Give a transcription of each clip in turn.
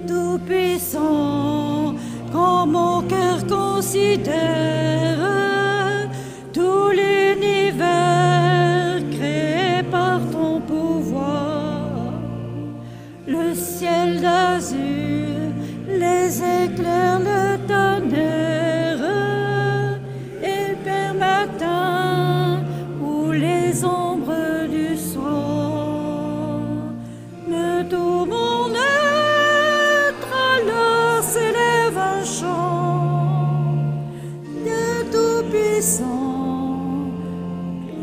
Tout-Puissant, quand mon cœur considère tout l'univers créé par ton pouvoir, le ciel d'azur, les éclairs, le tonnerre, et le père matin ou les ombres du soir, de tout mon être alors s'élève un chant de Tout-Puissant,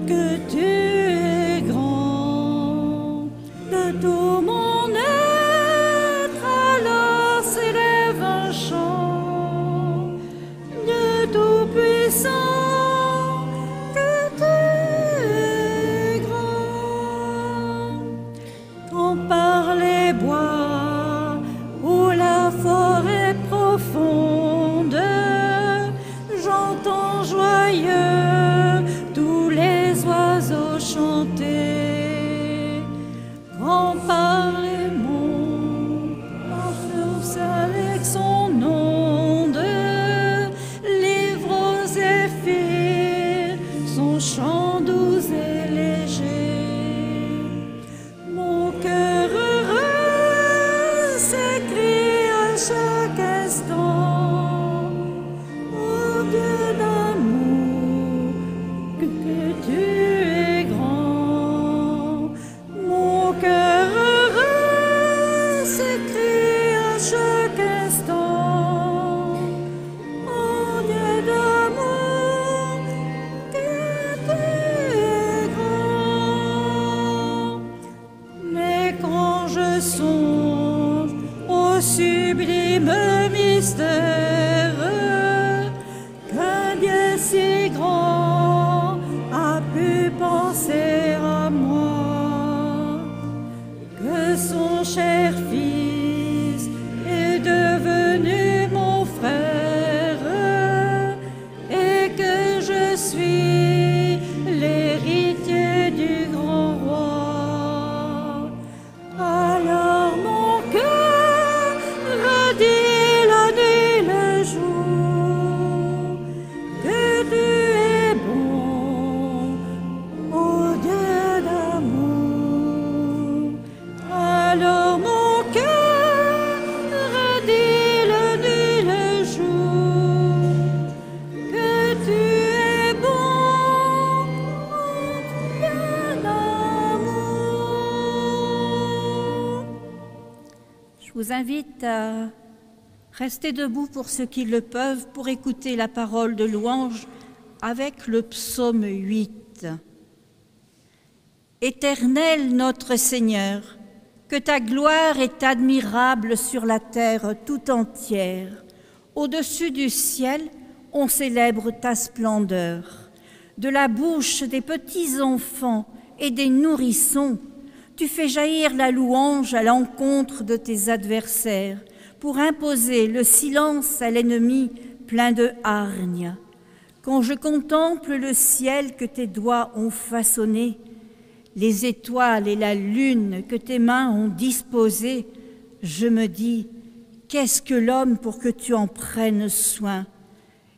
que tu es grand, de tout mon être alors s'élève un chant de Tout-Puissant, que tu es grand. Quand par les bois ou la forêt profonde, j'entends joyeux tous les oiseaux chanter. Quand par les monts, l'enfance avec son onde livre aux zéphyrs son chant doux et léger. Mon cœur heureux s'écrie à chaque instant: ô Dieu d'amour, que tu es grand. Mon cœur heureux s'écrie à chaque instant: ô Dieu d'amour, que tu es grand. Mais quand je songe au sublime mystère qu'un Dieu si grand a pu penser à moi, que son cher Fils est devenu mon frère et que je suis l'héritier du grand roi, alors mon cœur redit la nuit le jour que tu es bon, ô Dieu d'amour. Alors mon cœur redit la nuit le jour que tu es bon, ô Dieu d'amour. Je vous invite à rester debout pour ceux qui le peuvent, pour écouter la parole de louange avec le psaume 8. Éternel notre Seigneur, que ta gloire est admirable sur la terre tout entière. Au-dessus du ciel, on célèbre ta splendeur. De la bouche des petits enfants et des nourrissons, tu fais jaillir la louange à l'encontre de tes adversaires, pour imposer le silence à l'ennemi plein de hargne. Quand je contemple le ciel que tes doigts ont façonné, les étoiles et la lune que tes mains ont disposées, je me dis: qu'est-ce que l'homme pour que tu en prennes soin?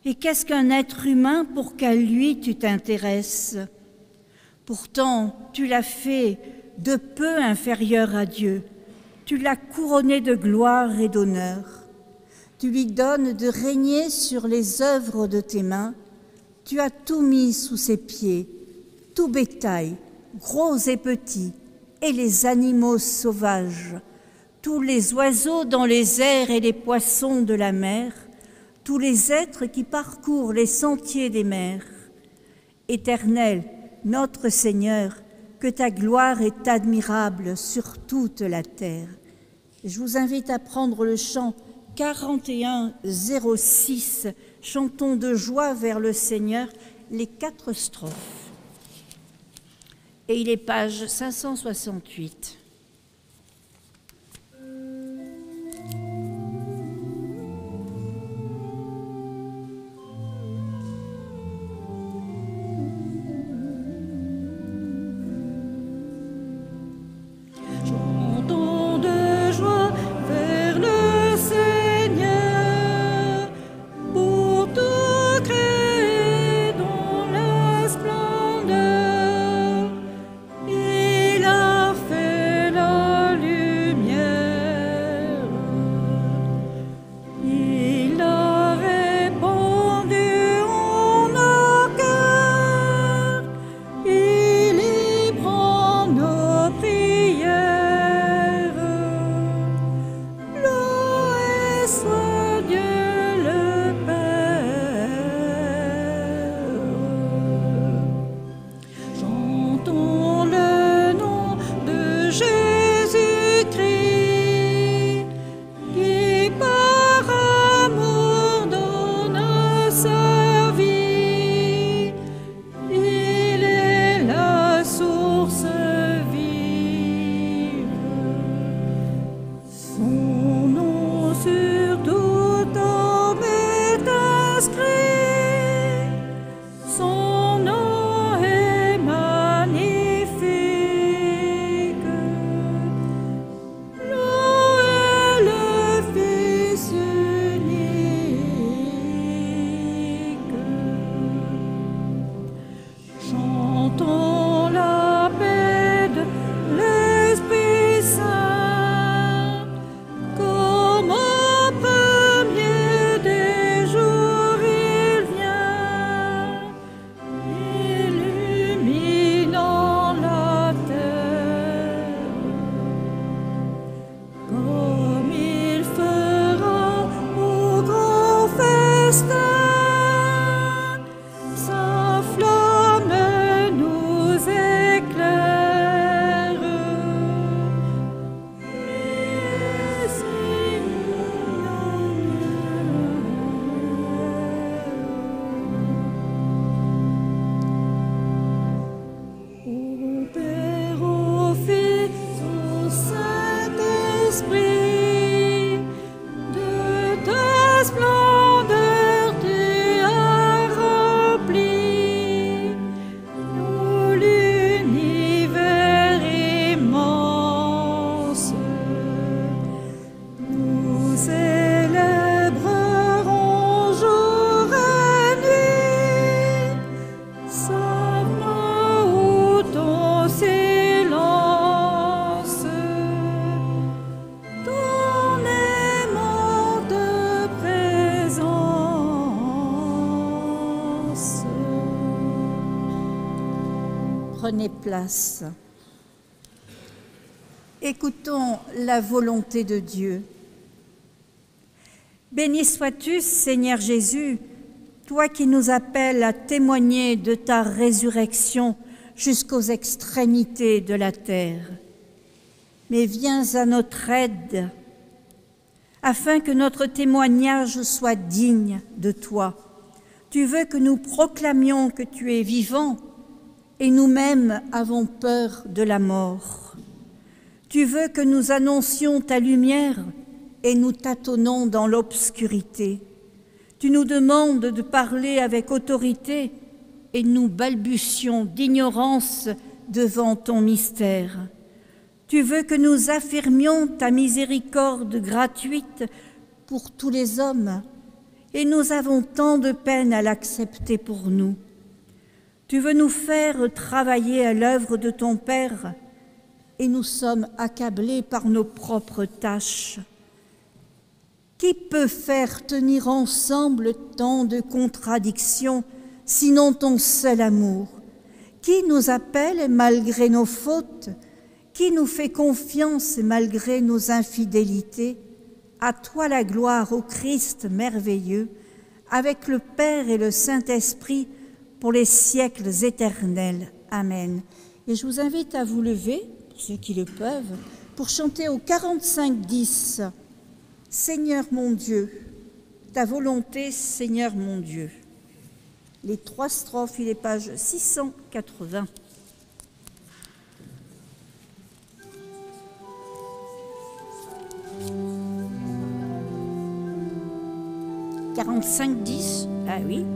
Et qu'est-ce qu'un être humain pour qu'à lui tu t'intéresses? Pourtant, tu l'as fait de peu inférieur à Dieu. Tu l'as couronné de gloire et d'honneur. Tu lui donnes de régner sur les œuvres de tes mains. Tu as tout mis sous ses pieds, tout bétail, gros et petits, et les animaux sauvages, tous les oiseaux dans les airs et les poissons de la mer, tous les êtres qui parcourent les sentiers des mers. Éternel, notre Seigneur, que ta gloire est admirable sur toute la terre. Je vous invite à prendre le chant 4106, chantons de joie vers le Seigneur, les 4 strophes. Et il est page 568. Chantons de joie vers le Prenez place. Écoutons la volonté de Dieu. Béni sois-tu, Seigneur Jésus, toi qui nous appelles à témoigner de ta résurrection jusqu'aux extrémités de la terre. Mais viens à notre aide, afin que notre témoignage soit digne de toi. Tu veux que nous proclamions que tu es vivant, et nous-mêmes avons peur de la mort. Tu veux que nous annoncions ta lumière, et nous tâtonnons dans l'obscurité. Tu nous demandes de parler avec autorité, et nous balbutions d'ignorance devant ton mystère. Tu veux que nous affirmions ta miséricorde gratuite pour tous les hommes, et nous avons tant de peine à l'accepter pour nous. Tu veux nous faire travailler à l'œuvre de ton Père, et nous sommes accablés par nos propres tâches. Qui peut faire tenir ensemble tant de contradictions, sinon ton seul amour? Qui nous appelle malgré nos fautes? Qui nous fait confiance malgré nos infidélités? À toi la gloire, ô Christ merveilleux, avec le Père et le Saint-Esprit, pour les siècles éternels. Amen. Et je vous invite à vous lever, pour ceux qui le peuvent, pour chanter au 45-10. Seigneur mon Dieu, ta volonté, Seigneur mon Dieu. Les 3 strophes, il est page 680. « 45-10 » Ah oui.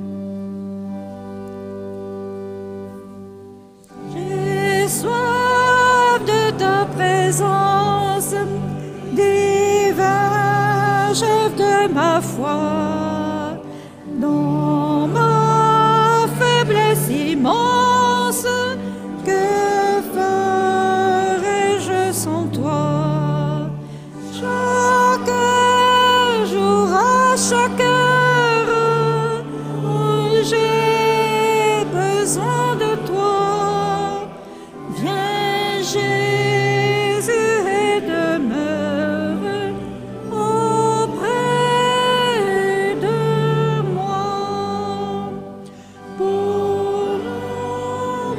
J'ai soif de ta présence, divin chef de ma foi, dans ma faiblesse immense, que ferais-je sans toi? Chaque jour, à chaque heure, j'ai besoin de toi. Viens Jésus et demeure auprès de moi. Pour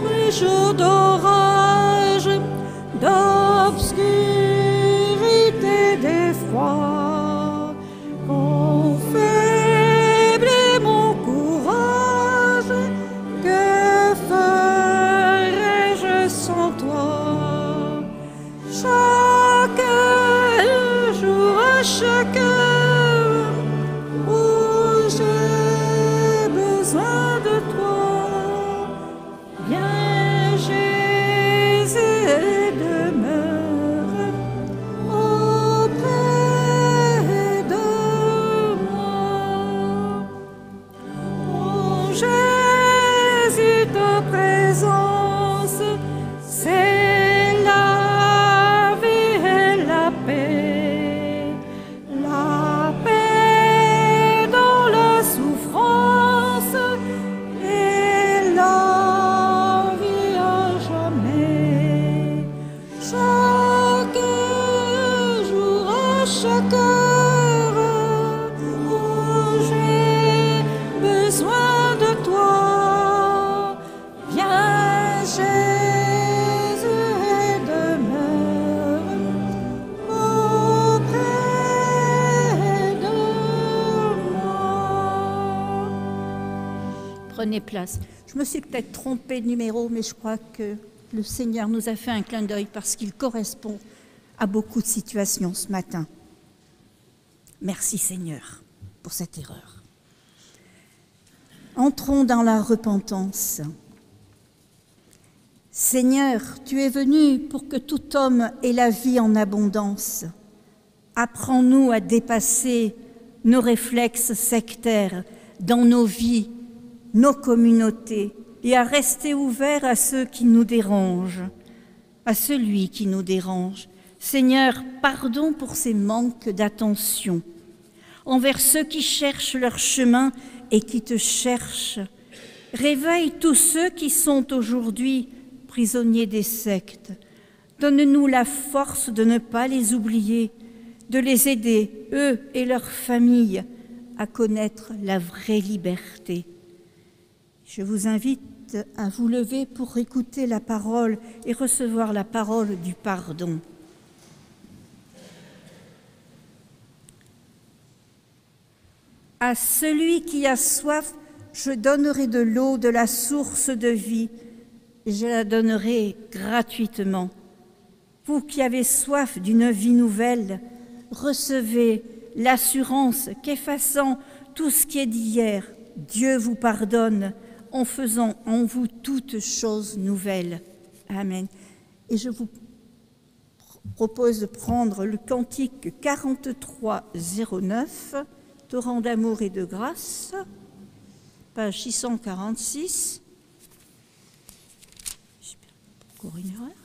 mes jours d'orage, d'obscurité, d'effroi, quand faible est mon courage, que ferais-je sans toi? Chaque jour, à chaque heure, où j'ai besoin de toi, viens Jésus et demeure auprès de moi. Oh Jésus, ta présence, c'est la vie et la paix. La paix dans la souffrance et la vie à jamais. Chaque jour, à chaque heure, où j'ai besoin de toi, viens Jésus et demeure auprès de moi. Prenez place. Je me suis peut-être trompée de numéro, mais je crois que le Seigneur nous a fait un clin d'œil parce qu'il correspond à beaucoup de situations ce matin. Merci Seigneur pour cette erreur. Entrons dans la repentance. Seigneur, tu es venu pour que tout homme ait la vie en abondance. Apprends-nous à dépasser nos réflexes sectaires dans nos vies, nos communautés, et à rester ouverts à ceux qui nous dérangent, à celui qui nous dérange. Seigneur, pardon pour ces manques d'attention envers ceux qui cherchent leur chemin et qui te cherchent. Réveille tous ceux qui sont aujourd'hui prisonniers des sectes. Donne-nous la force de ne pas les oublier, de les aider, eux et leurs familles, à connaître la vraie liberté. Je vous invite à vous lever pour écouter la parole et recevoir la parole du pardon. À celui qui a soif, je donnerai de l'eau de la source de vie, et je la donnerai gratuitement. Vous qui avez soif d'une vie nouvelle, recevez l'assurance qu'effaçant tout ce qui est d'hier, Dieu vous pardonne en faisant en vous toutes choses nouvelles. Amen. Et je vous propose de prendre le cantique 4309, Torrent d'amour et de grâce, page 646. Encore une erreur.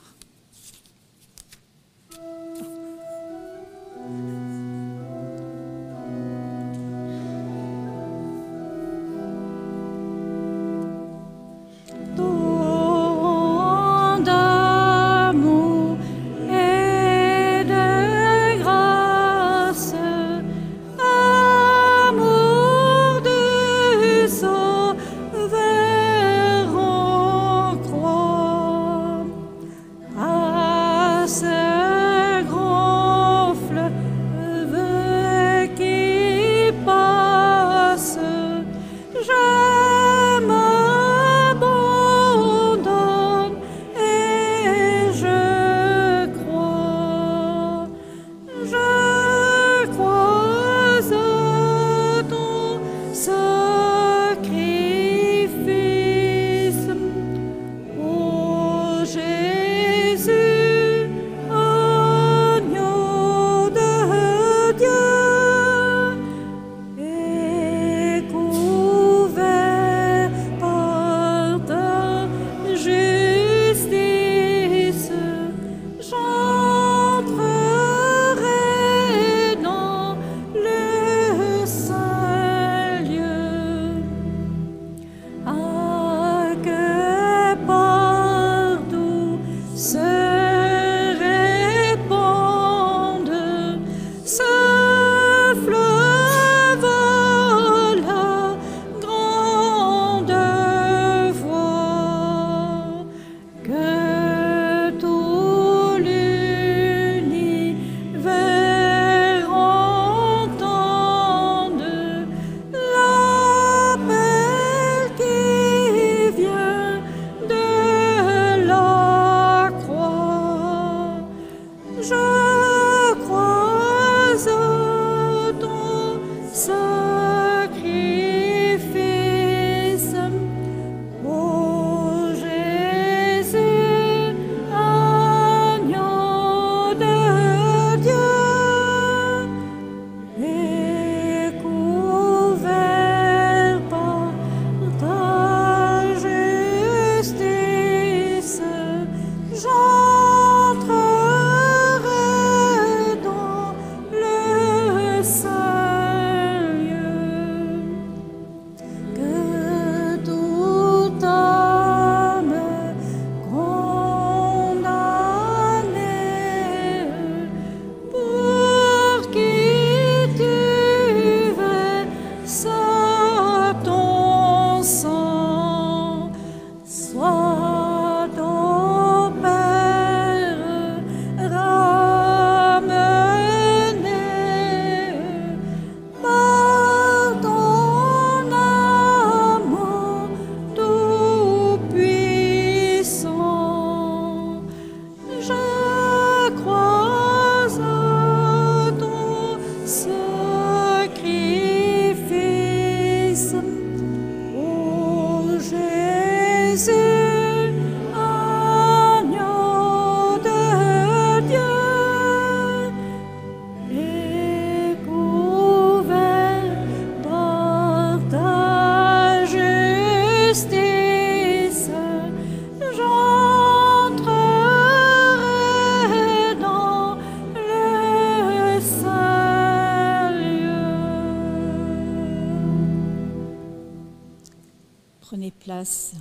Prenez place.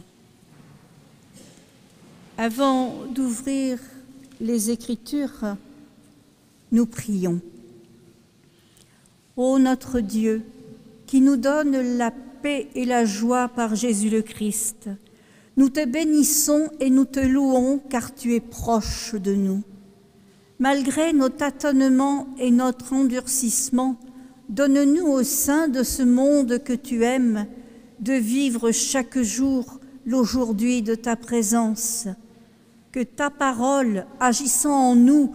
Avant d'ouvrir les Écritures, nous prions. Ô notre Dieu, qui nous donne la paix et la joie par Jésus le Christ, nous te bénissons et nous te louons car tu es proche de nous. Malgré nos tâtonnements et notre endurcissement, donne-nous au sein de ce monde que tu aimes de vivre chaque jour l'aujourd'hui de ta présence. Que ta parole, agissant en nous,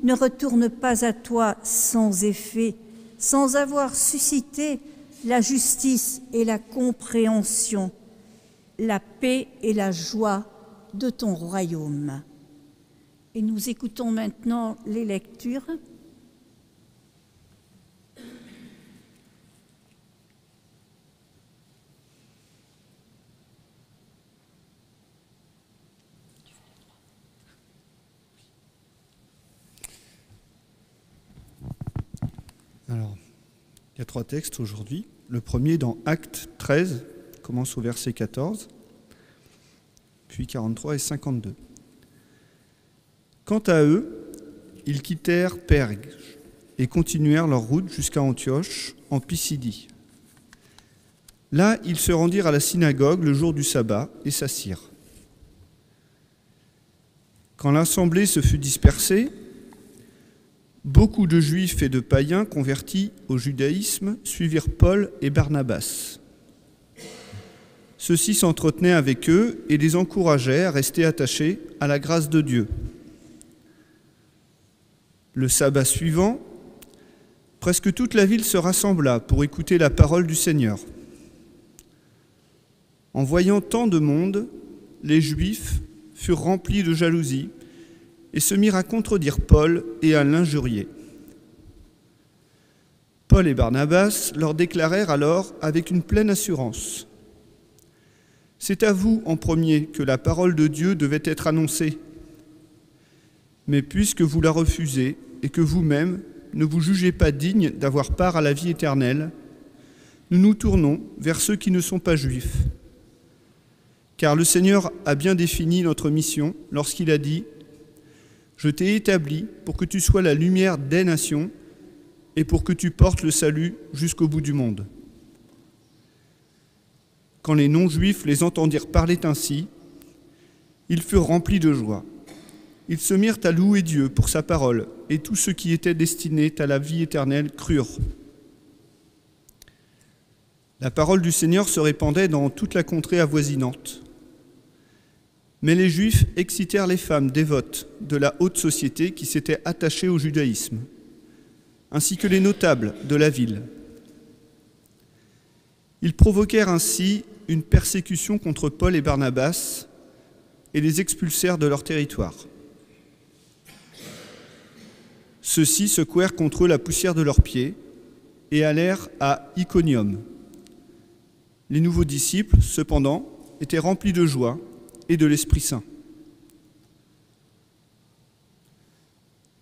ne retourne pas à toi sans effet, sans avoir suscité la justice et la compréhension, la paix et la joie de ton royaume. Et nous écoutons maintenant les lectures. Alors, il y a 3 textes aujourd'hui. Le premier dans Actes 13, commence au verset 14, puis 43 et 52. Quant à eux, ils quittèrent Perge et continuèrent leur route jusqu'à Antioche, en Pisidie. Là, ils se rendirent à la synagogue le jour du sabbat et s'assirent. Quand l'assemblée se fut dispersée, beaucoup de Juifs et de païens convertis au judaïsme suivirent Paul et Barnabas. Ceux-ci s'entretenaient avec eux et les encourageaient à rester attachés à la grâce de Dieu. Le sabbat suivant, presque toute la ville se rassembla pour écouter la parole du Seigneur. En voyant tant de monde, les Juifs furent remplis de jalousie et se mirent à contredire Paul et à l'injurier. Paul et Barnabas leur déclarèrent alors avec une pleine assurance : « C'est à vous en premier que la parole de Dieu devait être annoncée. Mais puisque vous la refusez et que vous-même ne vous jugez pas dignes d'avoir part à la vie éternelle, nous nous tournons vers ceux qui ne sont pas juifs. Car le Seigneur a bien défini notre mission lorsqu'il a dit : Je t'ai établi pour que tu sois la lumière des nations et pour que tu portes le salut jusqu'au bout du monde. » Quand les non-juifs les entendirent parler ainsi, ils furent remplis de joie. Ils se mirent à louer Dieu pour sa parole, et tous ceux qui étaient destinés à la vie éternelle crurent. La parole du Seigneur se répandait dans toute la contrée avoisinante. Mais les Juifs excitèrent les femmes dévotes de la haute société qui s'étaient attachées au judaïsme, ainsi que les notables de la ville. Ils provoquèrent ainsi une persécution contre Paul et Barnabas et les expulsèrent de leur territoire. Ceux-ci secouèrent contre eux la poussière de leurs pieds et allèrent à Iconium. Les nouveaux disciples, cependant, étaient remplis de joie et de l'Esprit Saint.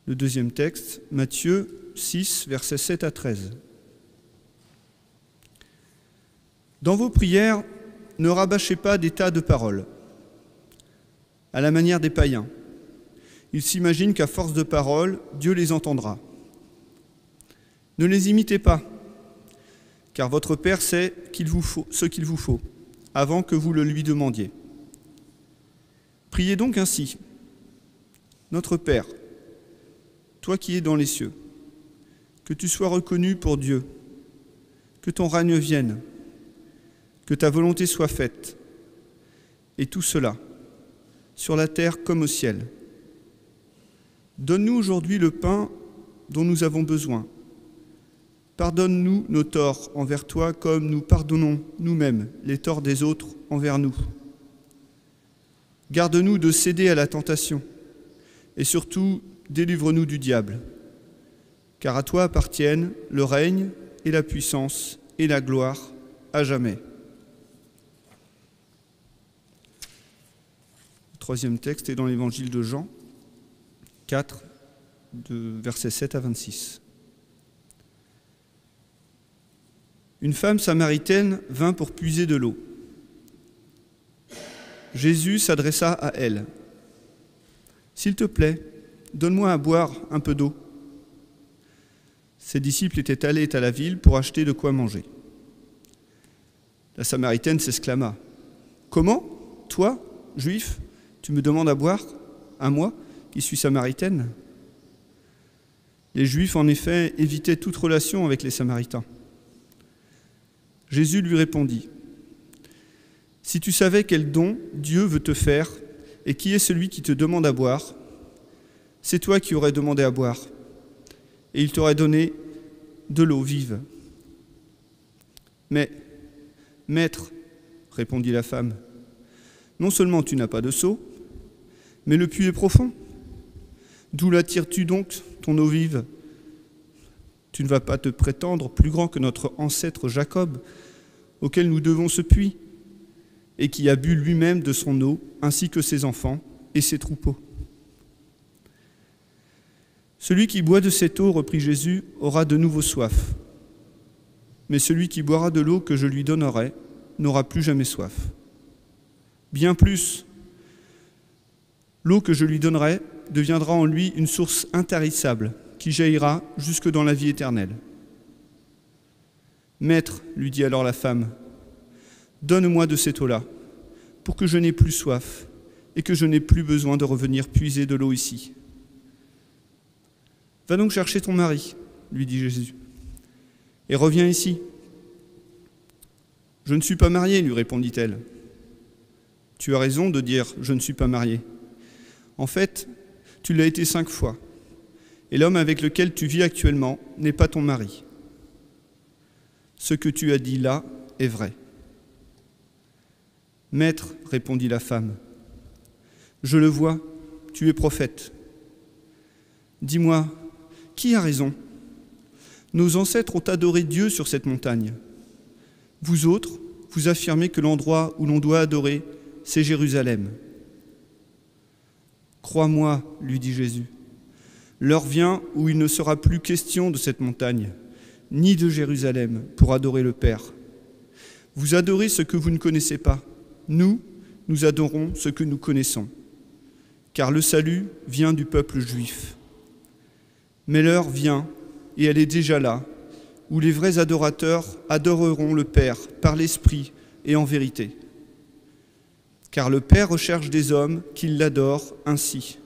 Le deuxième texte, Matthieu 6, versets 7 à 13. Dans vos prières, ne rabâchez pas des tas de paroles, à la manière des païens. Ils s'imaginent qu'à force de paroles, Dieu les entendra. Ne les imitez pas, car votre Père sait ce qu'il vous faut, avant que vous le lui demandiez. Priez donc ainsi. Notre Père, toi qui es dans les cieux, que tu sois reconnu pour Dieu, que ton règne vienne, que ta volonté soit faite, et tout cela, sur la terre comme au ciel. Donne-nous aujourd'hui le pain dont nous avons besoin. Pardonne-nous nos torts envers toi comme nous pardonnons nous-mêmes les torts des autres envers nous. Garde-nous de céder à la tentation et surtout délivre-nous du diable. Car à toi appartiennent le règne et la puissance et la gloire à jamais. Le troisième texte est dans l'évangile de Jean 4, de versets 7 à 26. Une femme samaritaine vint pour puiser de l'eau. Jésus s'adressa à elle. S'il te plaît, donne-moi à boire un peu d'eau. » Ses disciples étaient allés à la ville pour acheter de quoi manger. La Samaritaine s'exclama. « Comment, toi, Juif, tu me demandes à boire, à moi, qui suis Samaritaine ?» Les Juifs, en effet, évitaient toute relation avec les Samaritains. Jésus lui répondit. « Si tu savais quel don Dieu veut te faire et qui est celui qui te demande à boire, c'est toi qui aurais demandé à boire, et il t'aurait donné de l'eau vive. » « Mais, maître, répondit la femme, non seulement tu n'as pas de seau, mais le puits est profond. D'où la tires-tu donc, ton eau vive? Tu ne vas pas te prétendre plus grand que notre ancêtre Jacob, auquel nous devons ce puits, et qui a bu lui-même de son eau, ainsi que ses enfants et ses troupeaux. Celui qui boit de cette eau, reprit Jésus, aura de nouveau soif. Mais celui qui boira de l'eau que je lui donnerai n'aura plus jamais soif. Bien plus, l'eau que je lui donnerai deviendra en lui une source intarissable qui jaillira jusque dans la vie éternelle. « Maître, lui dit alors la femme, donne-moi de cette eau-là, pour que je n'ai plus soif et que je n'ai plus besoin de revenir puiser de l'eau ici. » « Va donc chercher ton mari, lui dit Jésus, et reviens ici. » « Je ne suis pas mariée, lui répondit-elle. « Tu as raison de dire « je ne suis pas mariée ». En fait, tu l'as été 5 fois, et l'homme avec lequel tu vis actuellement n'est pas ton mari. Ce que tu as dit là est vrai. »« Maître, répondit la femme, je le vois, tu es prophète. Dis-moi, qui a raison? Nos ancêtres ont adoré Dieu sur cette montagne. Vous autres, vous affirmez que l'endroit où l'on doit adorer, c'est Jérusalem. Crois-moi, lui dit Jésus, l'heure vient où il ne sera plus question de cette montagne, ni de Jérusalem, pour adorer le Père. Vous adorez ce que vous ne connaissez pas. Nous adorons ce que nous connaissons, car le salut vient du peuple juif. Mais l'heure vient, et elle est déjà là, où les vrais adorateurs adoreront le Père par l'Esprit et en vérité. Car le Père recherche des hommes qui l'adorent ainsi.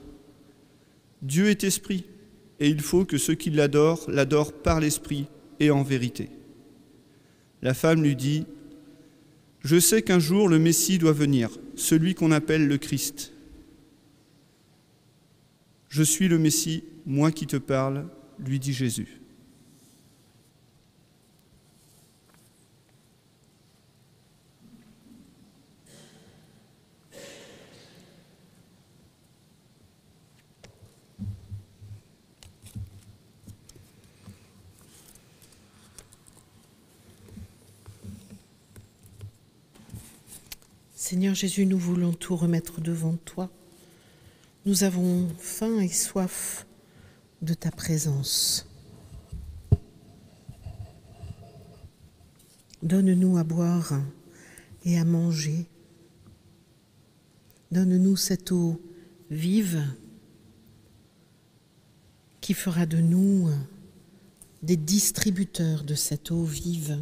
Dieu est esprit, et il faut que ceux qui l'adorent par l'Esprit et en vérité. La femme lui dit, « Je sais qu'un jour le Messie doit venir, celui qu'on appelle le Christ. Je suis le Messie, moi qui te parle, lui dit Jésus. » Seigneur Jésus, nous voulons tout remettre devant toi. Nous avons faim et soif de ta présence. Donne-nous à boire et à manger. Donne-nous cette eau vive qui fera de nous des distributeurs de cette eau vive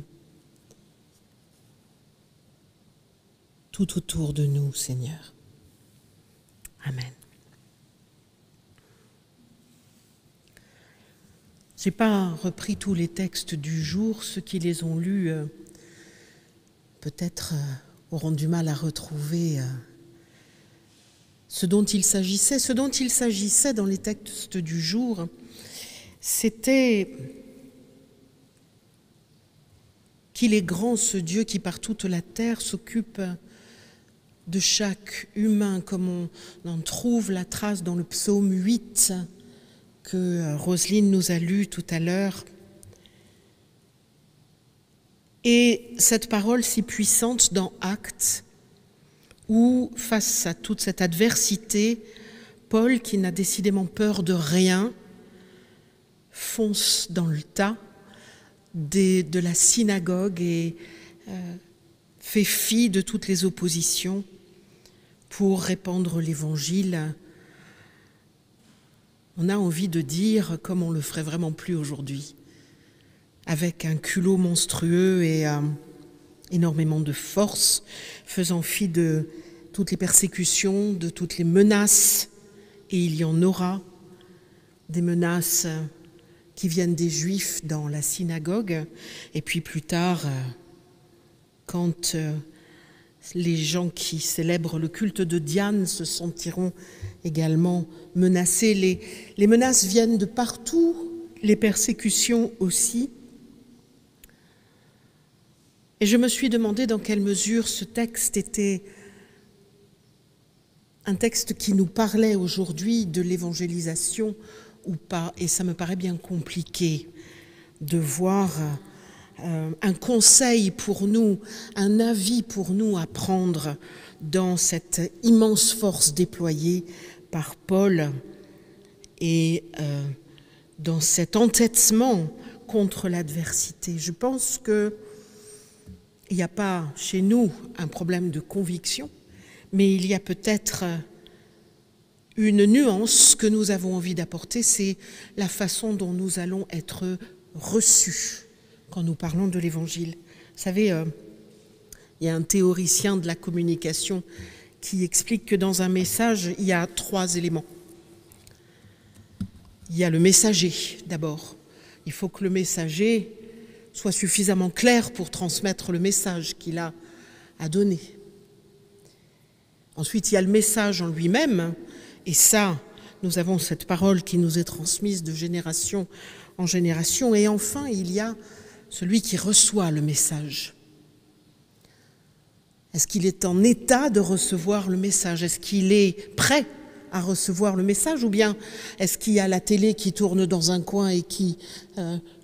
tout autour de nous, Seigneur. Amen. Je n'ai pas repris tous les textes du jour. Ceux qui les ont lus, peut-être auront du mal à retrouver ce dont il s'agissait. Ce dont il s'agissait dans les textes du jour, c'était qu'il est grand ce Dieu qui par toute la terre s'occupe de chaque humain, comme on en trouve la trace dans le psaume 8 que Roselyne nous a lu tout à l'heure. Et cette parole si puissante dans Actes, où face à toute cette adversité, Paul, qui n'a décidément peur de rien, fonce dans le tas de la synagogue et fait fi de toutes les oppositions pour répandre l'évangile On a envie de dire, comme on le ferait vraiment plus aujourd'hui, avec un culot monstrueux et énormément de force, faisant fi de toutes les persécutions, de toutes les menaces, et il y en aura, des menaces qui viennent des Juifs dans la synagogue, et puis plus tard, quand les gens qui célèbrent le culte de Diane se sentiront également menacés. Les menaces viennent de partout, les persécutions aussi. Et je me suis demandé dans quelle mesure ce texte était un texte qui nous parlait aujourd'hui de l'évangélisation ou pas. Et ça me paraît bien compliqué de voir un conseil pour nous, un avis pour nous à prendre dans cette immense force déployée par Paul et dans cet entêtement contre l'adversité. Je pense qu'il n'y a pas chez nous un problème de conviction, mais il y a peut-être une nuance que nous avons envie d'apporter, c'est la façon dont nous allons être reçus quand nous parlons de l'Évangile. Vous savez, il y a un théoricien de la communication qui explique que dans un message, il y a 3 éléments. Il y a le messager, d'abord. Il faut que le messager soit suffisamment clair pour transmettre le message qu'il a à donner. Ensuite, il y a le message en lui-même, et ça, nous avons cette parole qui nous est transmise de génération en génération. Et enfin, il y a celui qui reçoit le message. Est-ce qu'il est en état de recevoir le message? Est-ce qu'il est prêt à recevoir le message? Ou bien est-ce qu'il y a la télé qui tourne dans un coin et qui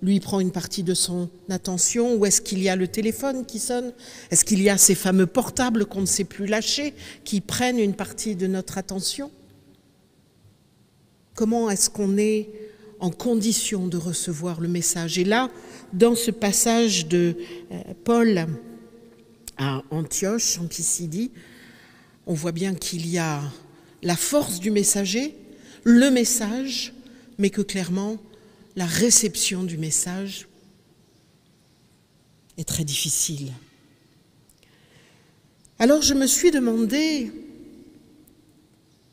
lui prend une partie de son attention? Ou est-ce qu'il y a le téléphone qui sonne? Est-ce qu'il y a ces fameux portables qu'on ne sait plus lâcher qui prennent une partie de notre attention? Comment est-ce qu'on est en condition de recevoir le message? Et là, dans ce passage de Paul à Antioche, en Pisidie, on voit bien qu'il y a la force du messager, le message, mais que clairement, la réception du message est très difficile. Alors je me suis demandé,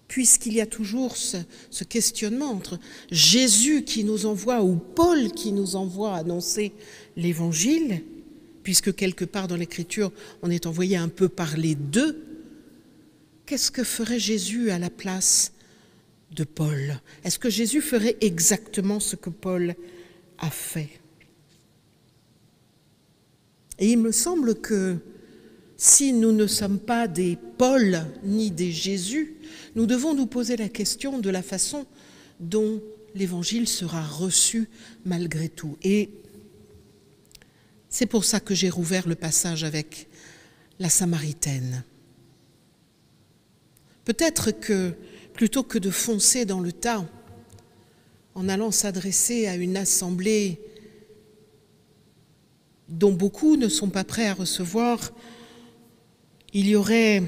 puisqu'il y a toujours ce questionnement entre Jésus qui nous envoie ou Paul qui nous envoie annoncer l'Évangile, puisque quelque part dans l'Écriture, on est envoyé un peu par les deux, qu'est-ce que ferait Jésus à la place de Paul? Est-ce que Jésus ferait exactement ce que Paul a fait? Et il me semble que si nous ne sommes pas des Paul ni des Jésus, nous devons nous poser la question de la façon dont l'Évangile sera reçu malgré tout. Et c'est pour ça que j'ai rouvert le passage avec la Samaritaine. Peut-être que, plutôt que de foncer dans le tas, en allant s'adresser à une assemblée dont beaucoup ne sont pas prêts à recevoir, il y aurait,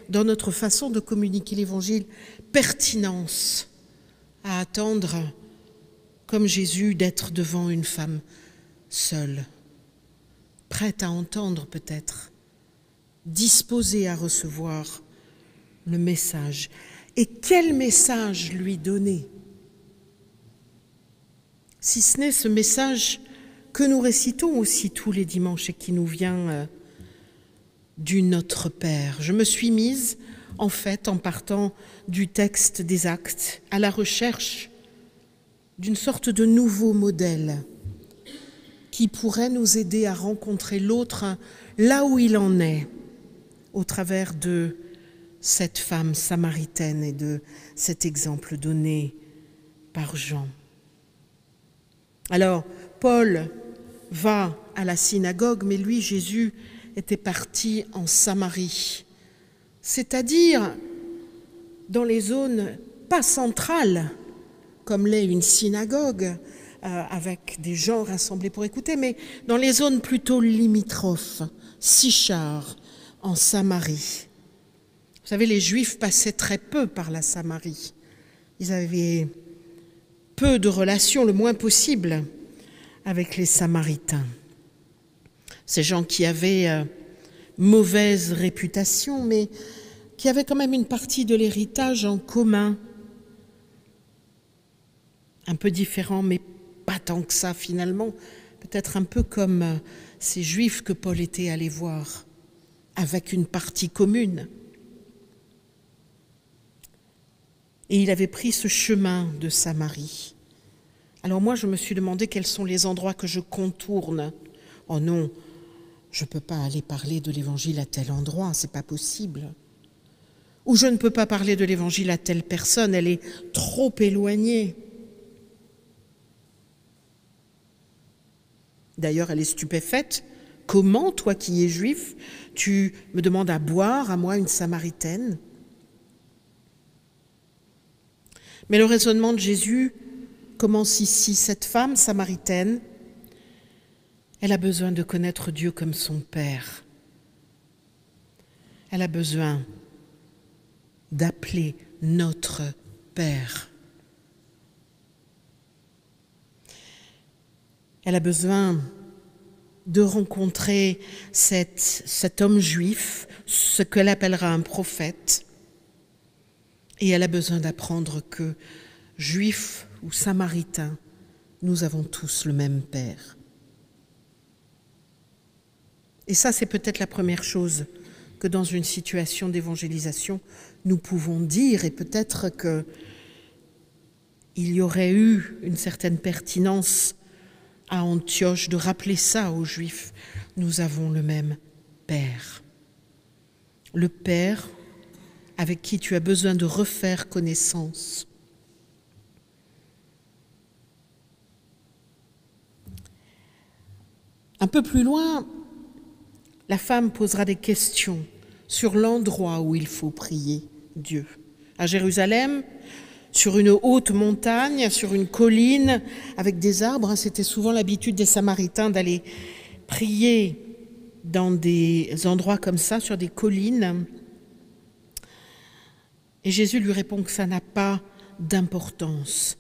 dans notre façon de communiquer l'Évangile, pertinence à attendre, comme Jésus, d'être devant une femme seule, prête à entendre peut-être, disposée à recevoir le message. Et quel message lui donner? Si ce n'est ce message que nous récitons aussi tous les dimanches et qui nous vient du Notre Père. Je me suis mise, en fait, en partant du texte des Actes, à la recherche d'une sorte de nouveau modèle qui pourrait nous aider à rencontrer l'autre là où il en est, au travers de cette femme samaritaine et de cet exemple donné par Jean. Alors, Paul va à la synagogue, mais lui, Jésus, était parti en Samarie, c'est-à-dire dans les zones pas centrales, comme l'est une synagogue, avec des gens rassemblés pour écouter, mais dans les zones plutôt limitrophes, Sichar, en Samarie. Vous savez, les Juifs passaient très peu par la Samarie. Ils avaient peu de relations, le moins possible, avec les Samaritains. Ces gens qui avaient mauvaise réputation, mais qui avaient quand même une partie de l'héritage en commun. Un peu différent, mais pas tant que ça finalement. Peut-être un peu comme ces Juifs que Paul était allé voir, avec une partie commune. Et il avait pris ce chemin de Samarie. Alors moi, je me suis demandé quels sont les endroits que je contourne. Oh non, je ne peux pas aller parler de l'évangile à tel endroit, c'est pas possible. Ou je ne peux pas parler de l'évangile à telle personne, elle est trop éloignée. D'ailleurs, elle est stupéfaite. Comment, toi qui es juif, tu me demandes à boire, à moi, une Samaritaine ? Mais le raisonnement de Jésus commence ici. Cette femme samaritaine, elle a besoin de connaître Dieu comme son Père. Elle a besoin d'appeler notre Père. Elle a besoin de rencontrer cet homme juif, ce qu'elle appellera un prophète. Et elle a besoin d'apprendre que, juifs ou samaritains, nous avons tous le même Père. Et ça, c'est peut-être la première chose que dans une situation d'évangélisation, nous pouvons dire, et peut-être qu'il y aurait eu une certaine pertinence à Antioche de rappeler ça aux Juifs. Nous avons le même Père. Le Père avec qui tu as besoin de refaire connaissance. Un peu plus loin, la femme posera des questions sur l'endroit où il faut prier Dieu. À Jérusalem, sur une haute montagne, sur une colline, avec des arbres, c'était souvent l'habitude des Samaritains d'aller prier dans des endroits comme ça, sur des collines. Et Jésus lui répond que ça n'a pas d'importance,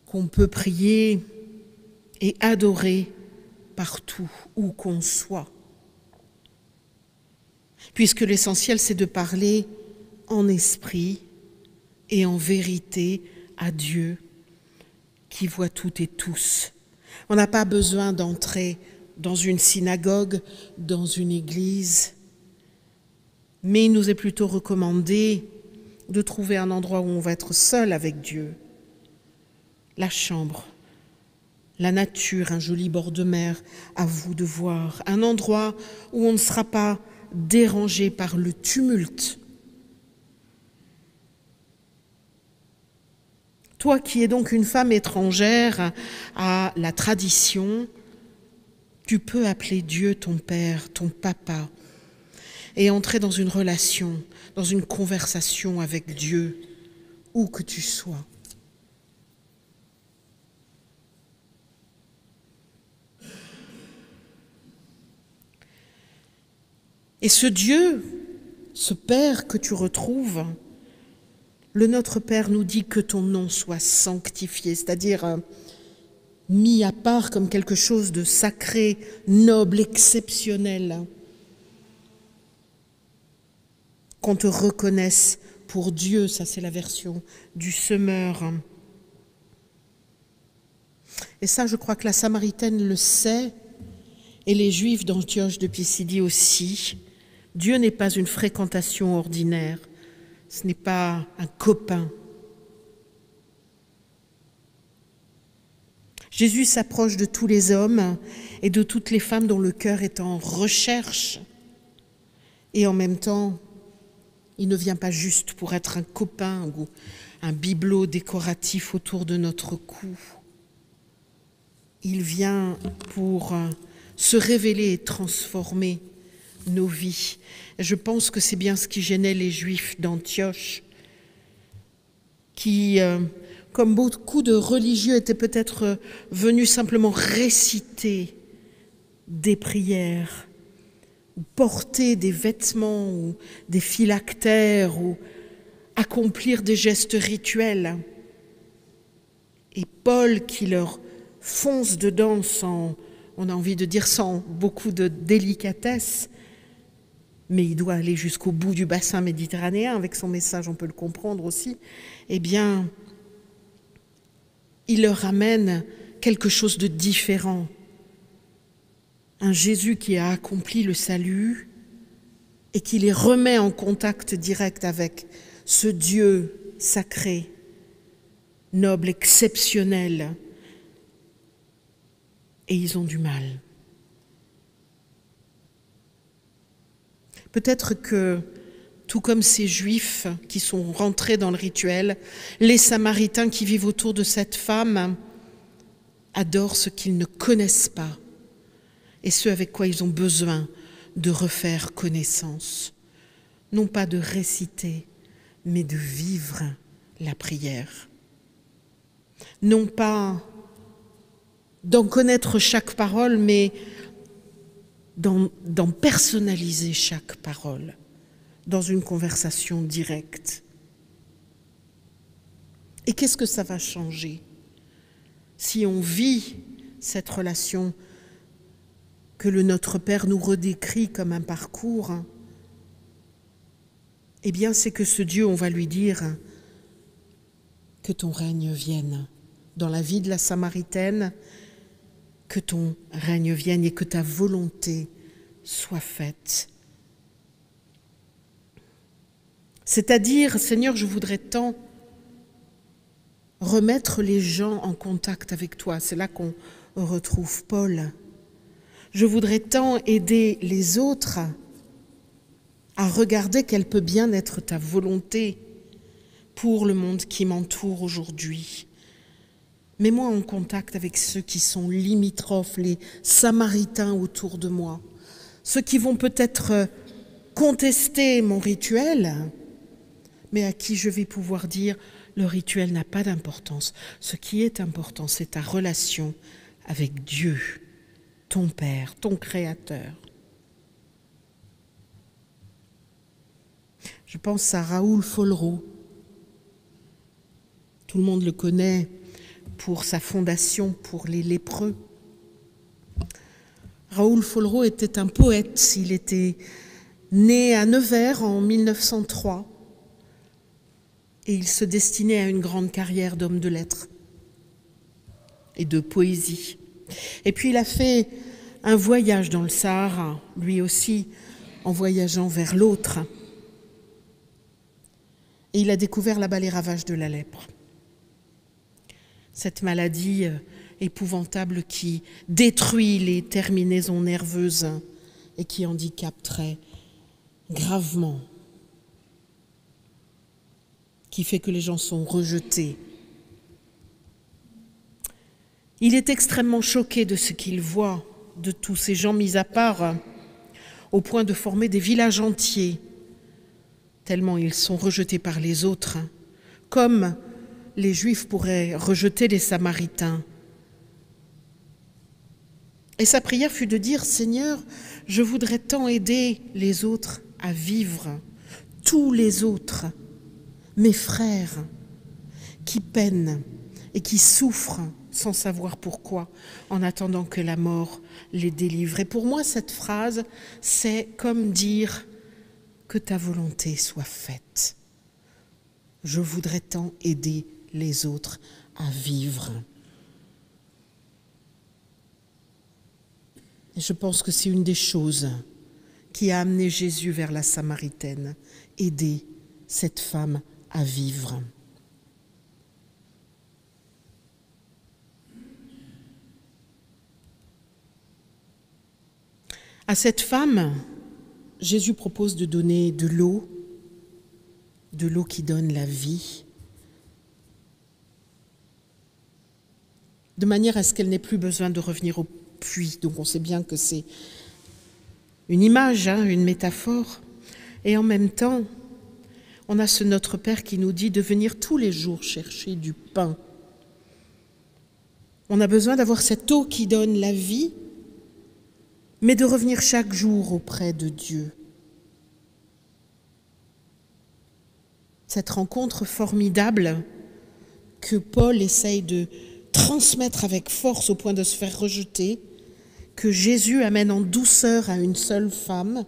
qu'on peut prier et adorer partout où qu'on soit. Puisque l'essentiel, c'est de parler en esprit et en vérité à Dieu qui voit toutes et tous. On n'a pas besoin d'entrer dans une synagogue, dans une église, mais il nous est plutôt recommandé de trouver un endroit où on va être seul avec Dieu. La chambre, la nature, un joli bord de mer, à vous de voir. Un endroit où on ne sera pas dérangé par le tumulte. Toi qui es donc une femme étrangère à la tradition, tu peux appeler Dieu ton Père, ton Papa, et entrer dans une relation, dans une conversation avec Dieu, où que tu sois. Et ce Dieu, ce Père que tu retrouves, le Notre Père nous dit que ton nom soit sanctifié, c'est-à-dire mis à part comme quelque chose de sacré, noble, exceptionnel. Qu'on te reconnaisse pour Dieu, ça c'est la version du semeur. Et ça, je crois que la Samaritaine le sait, et les Juifs d'Antioche de Pisidie aussi. Dieu n'est pas une fréquentation ordinaire, ce n'est pas un copain. Jésus s'approche de tous les hommes et de toutes les femmes dont le cœur est en recherche. Et en même temps, il ne vient pas juste pour être un copain ou un bibelot décoratif autour de notre cou. Il vient pour se révéler et transformer nos vies. Et je pense que c'est bien ce qui gênait les Juifs d'Antioche, qui, comme beaucoup de religieux, étaient peut-être venus simplement réciter des prières, ou porter des vêtements, ou des phylactères, ou accomplir des gestes rituels. Et Paul qui leur fonce dedans sans, on a envie de dire sans beaucoup de délicatesse, mais il doit aller jusqu'au bout du bassin méditerranéen avec son message, on peut le comprendre aussi, eh bien, il leur amène quelque chose de différent. Un Jésus qui a accompli le salut et qui les remet en contact direct avec ce Dieu sacré, noble, exceptionnel. Et ils ont du mal. Peut-être que, tout comme ces Juifs qui sont rentrés dans le rituel, les Samaritains qui vivent autour de cette femme adorent ce qu'ils ne connaissent pas et ce avec quoi ils ont besoin de refaire connaissance. Non pas de réciter, mais de vivre la prière. Non pas d'en connaître chaque parole, mais d'en personnaliser chaque parole dans une conversation directe. Et qu'est-ce que ça va changer si on vit cette relation que le Notre Père nous redécrit comme un parcours? Eh bien, c'est que ce Dieu, on va lui dire que ton règne vienne dans la vie de la Samaritaine, que ton règne vienne et que ta volonté soit faite. C'est-à-dire, Seigneur, je voudrais tant remettre les gens en contact avec toi. C'est là qu'on retrouve Paul. Je voudrais tant aider les autres à regarder quelle peut bien être ta volonté pour le monde qui m'entoure aujourd'hui. Mets-moi en contact avec ceux qui sont limitrophes, les Samaritains autour de moi, ceux qui vont peut-être contester mon rituel, mais à qui je vais pouvoir dire le rituel n'a pas d'importance. Ce qui est important, c'est ta relation avec Dieu, ton Père, ton Créateur. Je pense à Raoul Follereau. Tout le monde le connaît pour sa fondation pour les lépreux. Raoul Follereau était un poète. Il était né à Nevers en 1903 et il se destinait à une grande carrière d'homme de lettres et de poésie. Et puis il a fait un voyage dans le Sahara, lui aussi en voyageant vers l'autre. Et il a découvert là-bas les ravages de la lèpre. Cette maladie épouvantable qui détruit les terminaisons nerveuses et qui handicape très gravement, qui fait que les gens sont rejetés. Il est extrêmement choqué de ce qu'il voit, de tous ces gens mis à part, au point de former des villages entiers, tellement ils sont rejetés par les autres, comme les Juifs pourraient rejeter les Samaritains. Et sa prière fut de dire, Seigneur, je voudrais tant aider les autres à vivre, tous les autres, mes frères, qui peinent et qui souffrent sans savoir pourquoi, en attendant que la mort les délivre. Et pour moi, cette phrase, c'est comme dire que ta volonté soit faite. Je voudrais tant aider les autres à vivre. Et je pense que c'est une des choses qui a amené Jésus vers la Samaritaine, aider cette femme à vivre. À cette femme, Jésus propose de donner de l'eau qui donne la vie, de manière à ce qu'elle n'ait plus besoin de revenir au puits. Donc on sait bien que c'est une image, une métaphore. Et en même temps, on a ce Notre Père qui nous dit de venir tous les jours chercher du pain. On a besoin d'avoir cette eau qui donne la vie, mais de revenir chaque jour auprès de Dieu. Cette rencontre formidable que Paul essaye de transmettre avec force au point de se faire rejeter, que Jésus amène en douceur à une seule femme,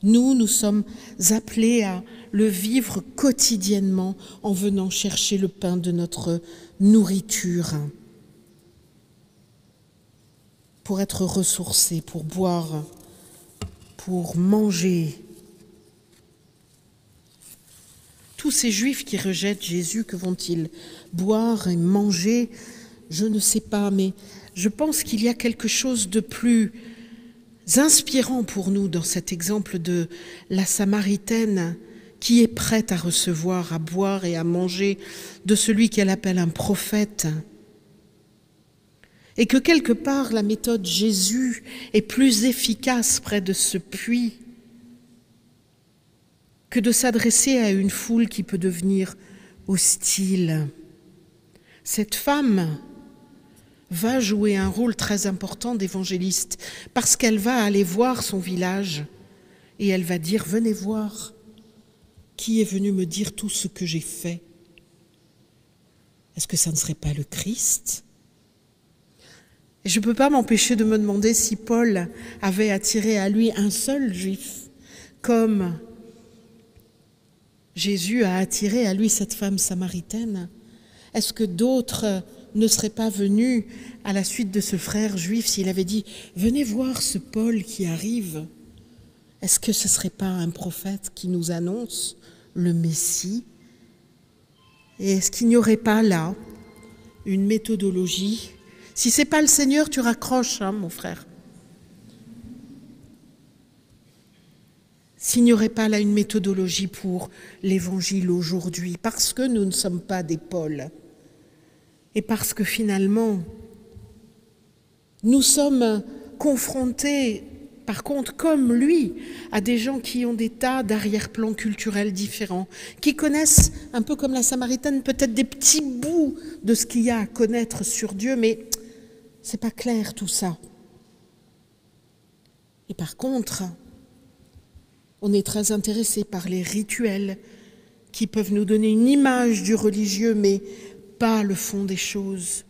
nous sommes appelés à le vivre quotidiennement en venant chercher le pain de notre nourriture, pour être ressourcés, pour boire, pour manger. Tous ces Juifs qui rejettent Jésus, que vont-ils boire et manger? Je ne sais pas, mais je pense qu'il y a quelque chose de plus inspirant pour nous dans cet exemple de la Samaritaine qui est prête à recevoir, à boire et à manger de celui qu'elle appelle un prophète. Et que quelque part, la méthode Jésus est plus efficace près de ce puits que de s'adresser à une foule qui peut devenir hostile. Cette femme va jouer un rôle très important d'évangéliste parce qu'elle va aller voir son village et elle va dire « Venez voir qui est venu me dire tout ce que j'ai fait. Est-ce que ça ne serait pas le Christ ?» Et je ne peux pas m'empêcher de me demander si Paul avait attiré à lui un seul juif, comme Jésus a attiré à lui cette femme samaritaine. Est-ce que d'autres ne seraient pas venus à la suite de ce frère juif s'il avait dit « Venez voir ce Paul qui arrive ». Est-ce que ce ne serait pas un prophète qui nous annonce le Messie? Et est-ce qu'il n'y aurait pas là une méthodologie? Si ce n'est pas le Seigneur, tu raccroches, hein, mon frère. S'il n'y aurait pas là une méthodologie pour l'Évangile aujourd'hui, parce que nous ne sommes pas des Pauls, et parce que finalement, nous sommes confrontés, par contre, comme lui, à des gens qui ont des tas d'arrière-plans culturels différents, qui connaissent, un peu comme la Samaritaine, peut-être des petits bouts de ce qu'il y a à connaître sur Dieu, mais c'est pas clair tout ça. Et par contre, on est très intéressé par les rituels qui peuvent nous donner une image du religieux, mais pas le fond des choses.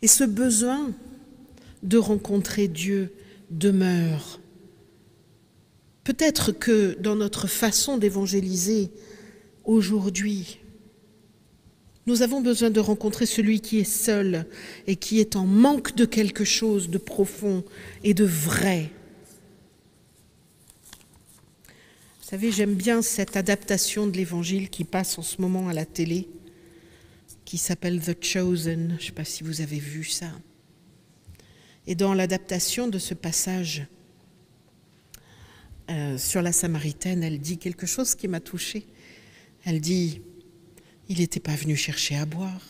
Et ce besoin de rencontrer Dieu demeure. Peut-être que dans notre façon d'évangéliser aujourd'hui, nous avons besoin de rencontrer celui qui est seul et qui est en manque de quelque chose de profond et de vrai. Vous savez, j'aime bien cette adaptation de l'Évangile qui passe en ce moment à la télé, qui s'appelle The Chosen. Je ne sais pas si vous avez vu ça. Et dans l'adaptation de ce passage sur la Samaritaine, elle dit quelque chose qui m'a touchée. Elle dit, il n'était pas venu chercher à boire,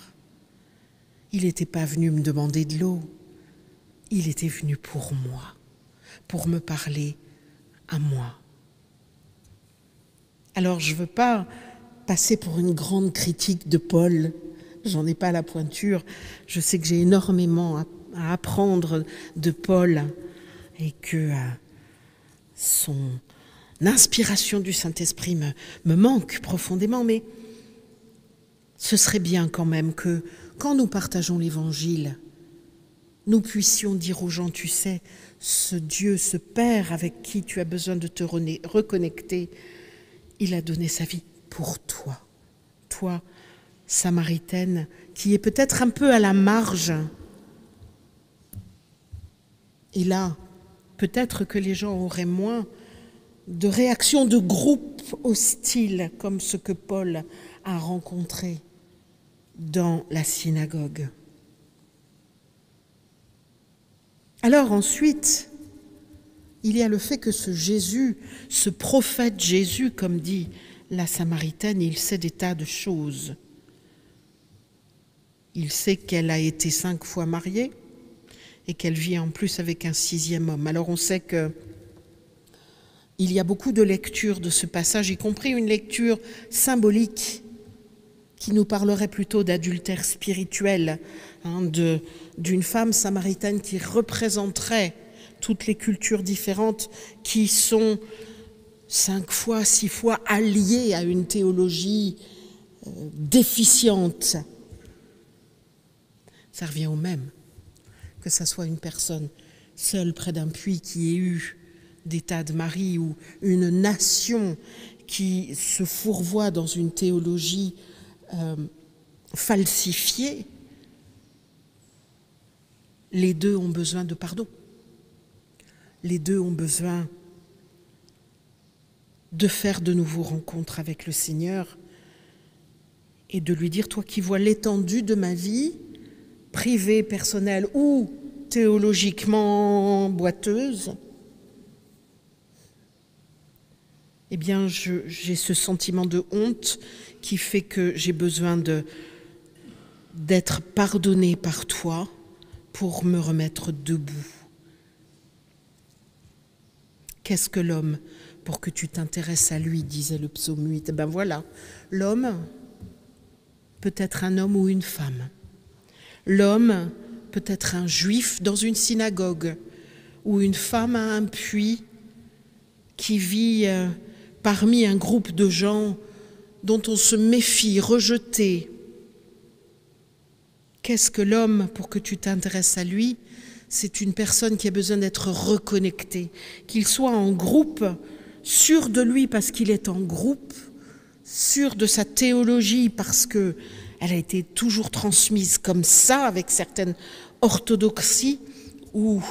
il n'était pas venu me demander de l'eau, il était venu pour moi, pour me parler à moi. Alors je ne veux pas passer pour une grande critique de Paul, j'en ai pas la pointure, je sais que j'ai énormément à apprendre de Paul et que son inspiration du Saint-Esprit me manque profondément, mais ce serait bien quand même que quand nous partageons l'Évangile, nous puissions dire aux gens, tu sais, ce Dieu, ce Père avec qui tu as besoin de te reconnecter, il a donné sa vie pour toi. Toi, Samaritaine, qui est peut-être un peu à la marge. Et là, peut-être que les gens auraient moins de réactions de groupe hostiles comme ce que Paul a rencontré dans la synagogue. Alors ensuite, il y a le fait que ce Jésus, ce prophète Jésus, comme dit la Samaritaine, il sait des tas de choses. Il sait qu'elle a été 5 fois mariée et qu'elle vit en plus avec un 6e homme. Alors on sait qu'il y a beaucoup de lectures de ce passage, y compris une lecture symbolique qui nous parlerait plutôt d'adultère spirituel, d'une femme samaritaine qui représenterait toutes les cultures différentes qui sont 5 fois, 6 fois alliées à une théologie déficiente. Ça revient au même, que ça soit une personne seule près d'un puits qui ait eu des tas de maris ou une nation qui se fourvoie dans une théologie falsifiée. Les deux ont besoin de pardon. Les deux ont besoin de faire de nouveaux rencontres avec le Seigneur et de lui dire, toi qui vois l'étendue de ma vie, privée, personnelle ou théologiquement boiteuse, eh bien j'ai ce sentiment de honte qui fait que j'ai besoin d'être pardonnée par toi pour me remettre debout. Qu'est-ce que l'homme pour que tu t'intéresses à lui, disait le psaume 8. Eh bien voilà, l'homme peut être un homme ou une femme. L'homme peut être un juif dans une synagogue ou une femme à un puits qui vit parmi un groupe de gens dont on se méfie, rejeté. Qu'est-ce que l'homme pour que tu t'intéresses à lui? C'est une personne qui a besoin d'être reconnectée, qu'il soit en groupe, sûr de lui parce qu'il est en groupe, sûr de sa théologie parce qu'elle a été toujours transmise comme ça, avec certaines orthodoxies, ou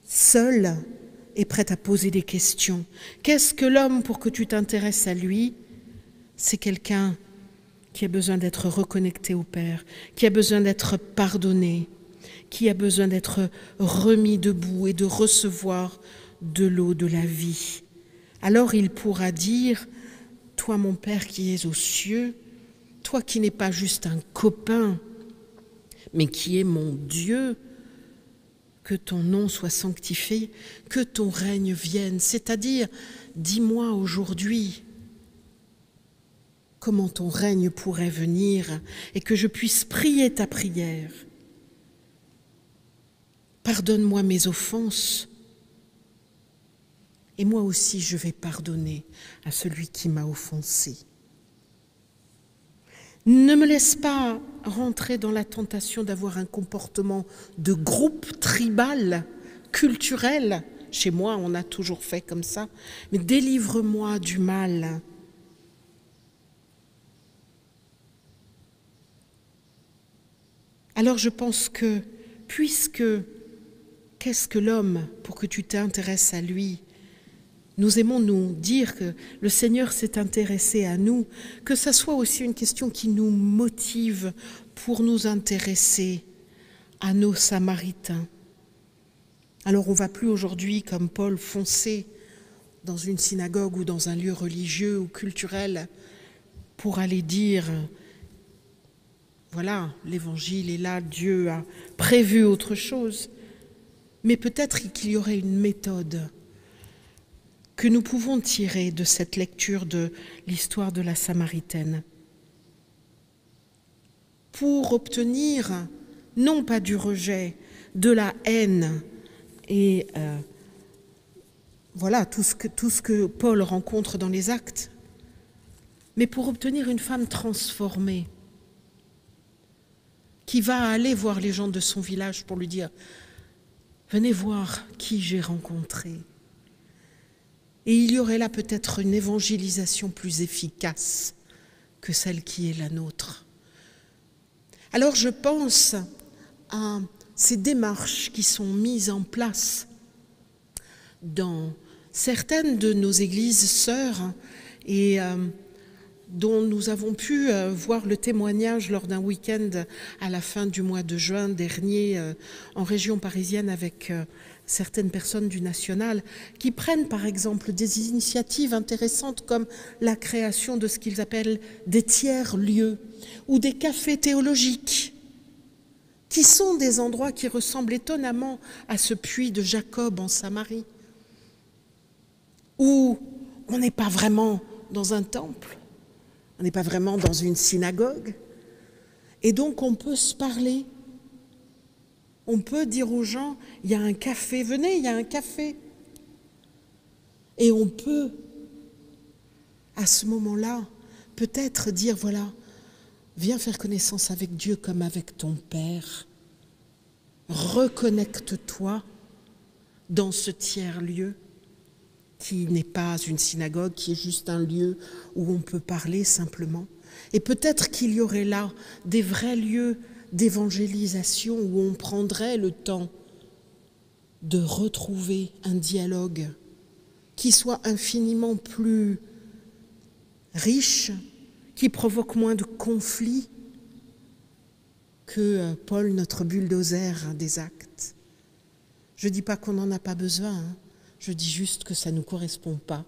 seul et prêt à poser des questions. Qu'est-ce que l'homme pour que tu t'intéresses à lui? C'est quelqu'un qui a besoin d'être reconnecté au Père, qui a besoin d'être pardonné, qui a besoin d'être remis debout et de recevoir de l'eau de la vie. Alors il pourra dire, toi mon Père qui es aux cieux, toi qui n'es pas juste un copain, mais qui es mon Dieu, que ton nom soit sanctifié, que ton règne vienne. C'est-à-dire, dis-moi aujourd'hui comment ton règne pourrait venir et que je puisse prier ta prière. Pardonne-moi mes offenses et moi aussi je vais pardonner à celui qui m'a offensé. Ne me laisse pas rentrer dans la tentation d'avoir un comportement de groupe tribal, culturel. Chez moi, on a toujours fait comme ça. Mais délivre-moi du mal. Alors je pense que, puisque, qu'est-ce que l'homme pour que tu t'intéresses à lui? Nous aimons nous dire que le Seigneur s'est intéressé à nous, que ça soit aussi une question qui nous motive pour nous intéresser à nos Samaritains. Alors on ne va plus aujourd'hui, comme Paul, foncer dans une synagogue ou dans un lieu religieux ou culturel pour aller dire, voilà, l'évangile est là, Dieu a prévu autre chose. Mais peut-être qu'il y aurait une méthode que nous pouvons tirer de cette lecture de l'histoire de la Samaritaine pour obtenir non pas du rejet, de la haine et voilà tout ce que Paul rencontre dans les Actes, mais pour obtenir une femme transformée qui va aller voir les gens de son village pour lui dire « Venez voir qui j'ai rencontré ». Et il y aurait là peut-être une évangélisation plus efficace que celle qui est la nôtre. Alors je pense à ces démarches qui sont mises en place dans certaines de nos églises sœurs et dont nous avons pu voir le témoignage lors d'un week-end à la fin du mois de juin dernier en région parisienne avec certaines personnes du national qui prennent par exemple des initiatives intéressantes comme la création de ce qu'ils appellent des tiers-lieux ou des cafés théologiques qui sont des endroits qui ressemblent étonnamment à ce puits de Jacob en Samarie où on n'est pas vraiment dans un temple, on n'est pas vraiment dans une synagogue et donc on peut se parler. On peut dire aux gens, il y a un café, venez, il y a un café. Et on peut, à ce moment-là, peut-être dire, voilà, viens faire connaissance avec Dieu comme avec ton Père. Reconnecte-toi dans ce tiers-lieu qui n'est pas une synagogue, qui est juste un lieu où on peut parler simplement. Et peut-être qu'il y aurait là des vrais lieux d'évangélisation où on prendrait le temps de retrouver un dialogue qui soit infiniment plus riche, qui provoque moins de conflits que Paul, notre bulldozer des actes. Je ne dis pas qu'on n'en a pas besoin, je dis juste que ça ne nous correspond pas.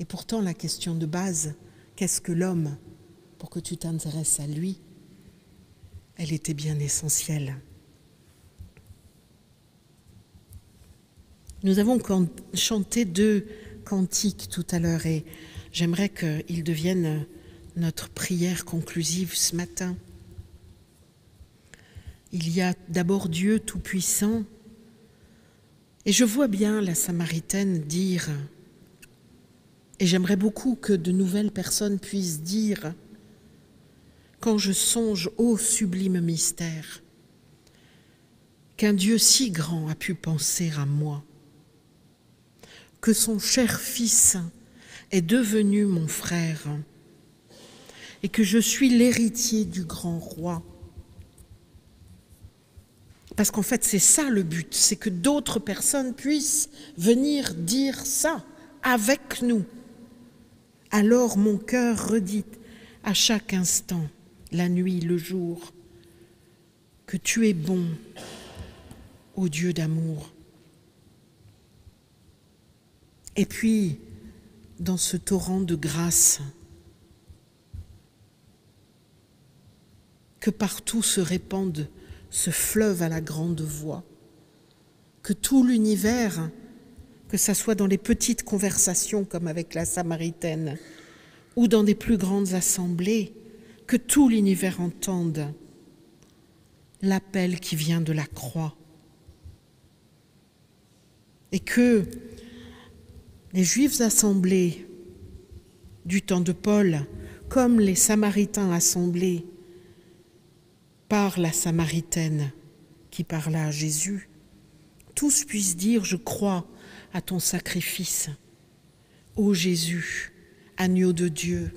Et pourtant, la question de base, qu'est-ce que l'homme pour que tu t'intéresses à lui, elle était bien essentielle. Nous avons chanté 2 cantiques tout à l'heure et j'aimerais qu'ils deviennent notre prière conclusive ce matin. Il y a d'abord Dieu Tout-Puissant et je vois bien la Samaritaine dire, et j'aimerais beaucoup que de nouvelles personnes puissent dire, quand je songe au sublime mystère, qu'un Dieu si grand a pu penser à moi, que son cher Fils est devenu mon frère et que je suis l'héritier du grand roi. Parce qu'en fait, c'est ça le but, c'est que d'autres personnes puissent venir dire ça avec nous. Alors mon cœur redit à chaque instant, la nuit, le jour, que tu es bon, ô Dieu d'amour. Et puis, dans ce torrent de grâce, que partout se répande ce fleuve à la grande voix, que tout l'univers, que ça soit dans les petites conversations comme avec la Samaritaine, ou dans des plus grandes assemblées, que tout l'univers entende l'appel qui vient de la croix. Et que les Juifs assemblés du temps de Paul, comme les Samaritains assemblés par la Samaritaine qui parla à Jésus, tous puissent dire « Je crois à ton sacrifice, ô Jésus, agneau de Dieu,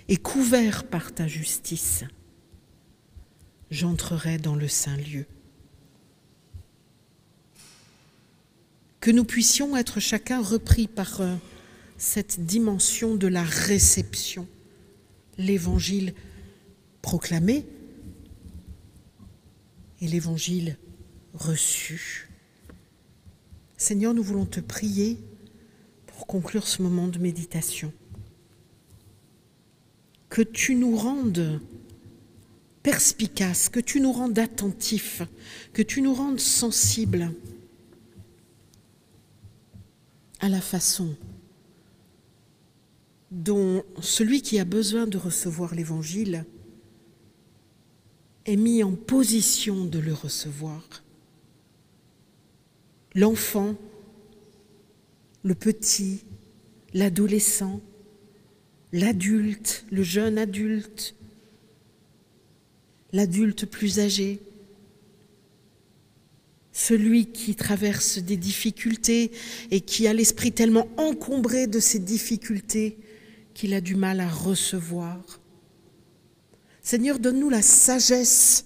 et couvert par ta justice, j'entrerai dans le saint lieu. » Que nous puissions être chacun repris par cette dimension de la réception, l'évangile proclamé et l'évangile reçu. Seigneur, nous voulons te prier pour conclure ce moment de méditation. Que tu nous rendes perspicaces, que tu nous rendes attentifs, que tu nous rendes sensibles à la façon dont celui qui a besoin de recevoir l'Évangile est mis en position de le recevoir. L'enfant, le petit, l'adolescent, l'adulte, le jeune adulte, l'adulte plus âgé, celui qui traverse des difficultés et qui a l'esprit tellement encombré de ces difficultés qu'il a du mal à recevoir. Seigneur, donne-nous la sagesse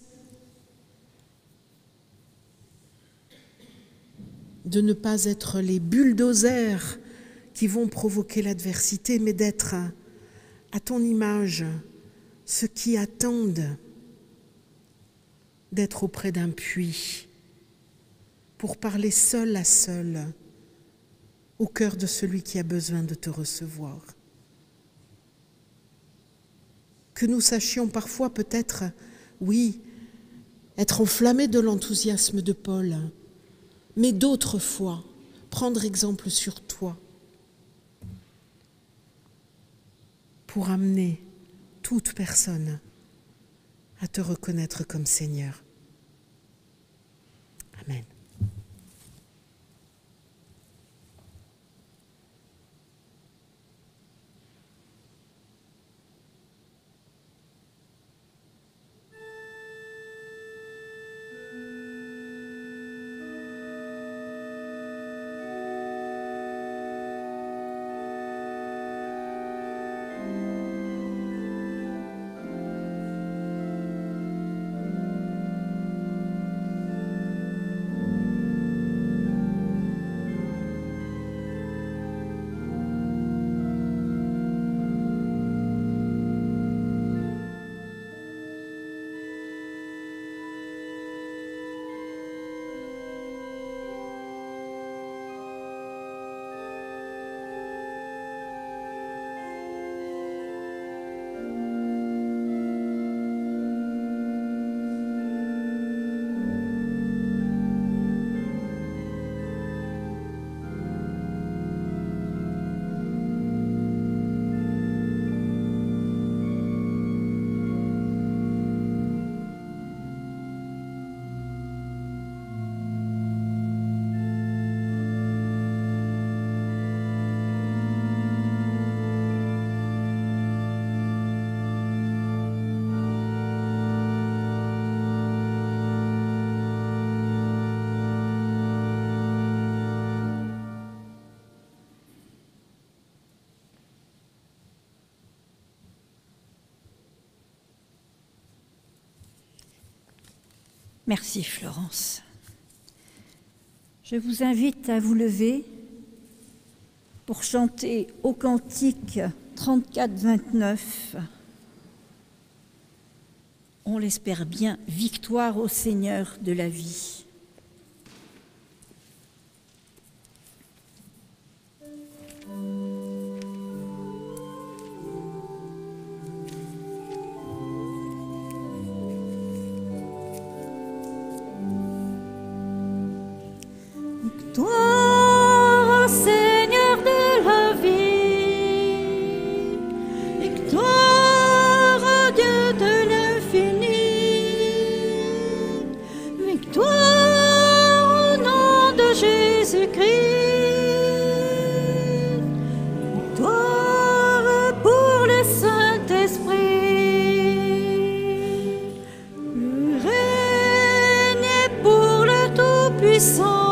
de ne pas être les bulldozers qui vont provoquer l'adversité, mais d'être à ton image ceux qui attendent d'être auprès d'un puits pour parler seul à seul au cœur de celui qui a besoin de te recevoir. Que nous sachions parfois peut-être, oui, être enflammés de l'enthousiasme de Paul, mais d'autres fois, prendre exemple sur toi pour amener toute personne à te reconnaître comme Seigneur. Amen. Merci Florence. Je vous invite à vous lever pour chanter au cantique 34-29. On l'espère bien, victoire au Seigneur de la vie. Victoire, Seigneur de la vie, victoire, Dieu de l'infini, victoire au nom de Jésus-Christ, victoire pour le Saint-Esprit, le règne est pour le Tout-Puissant.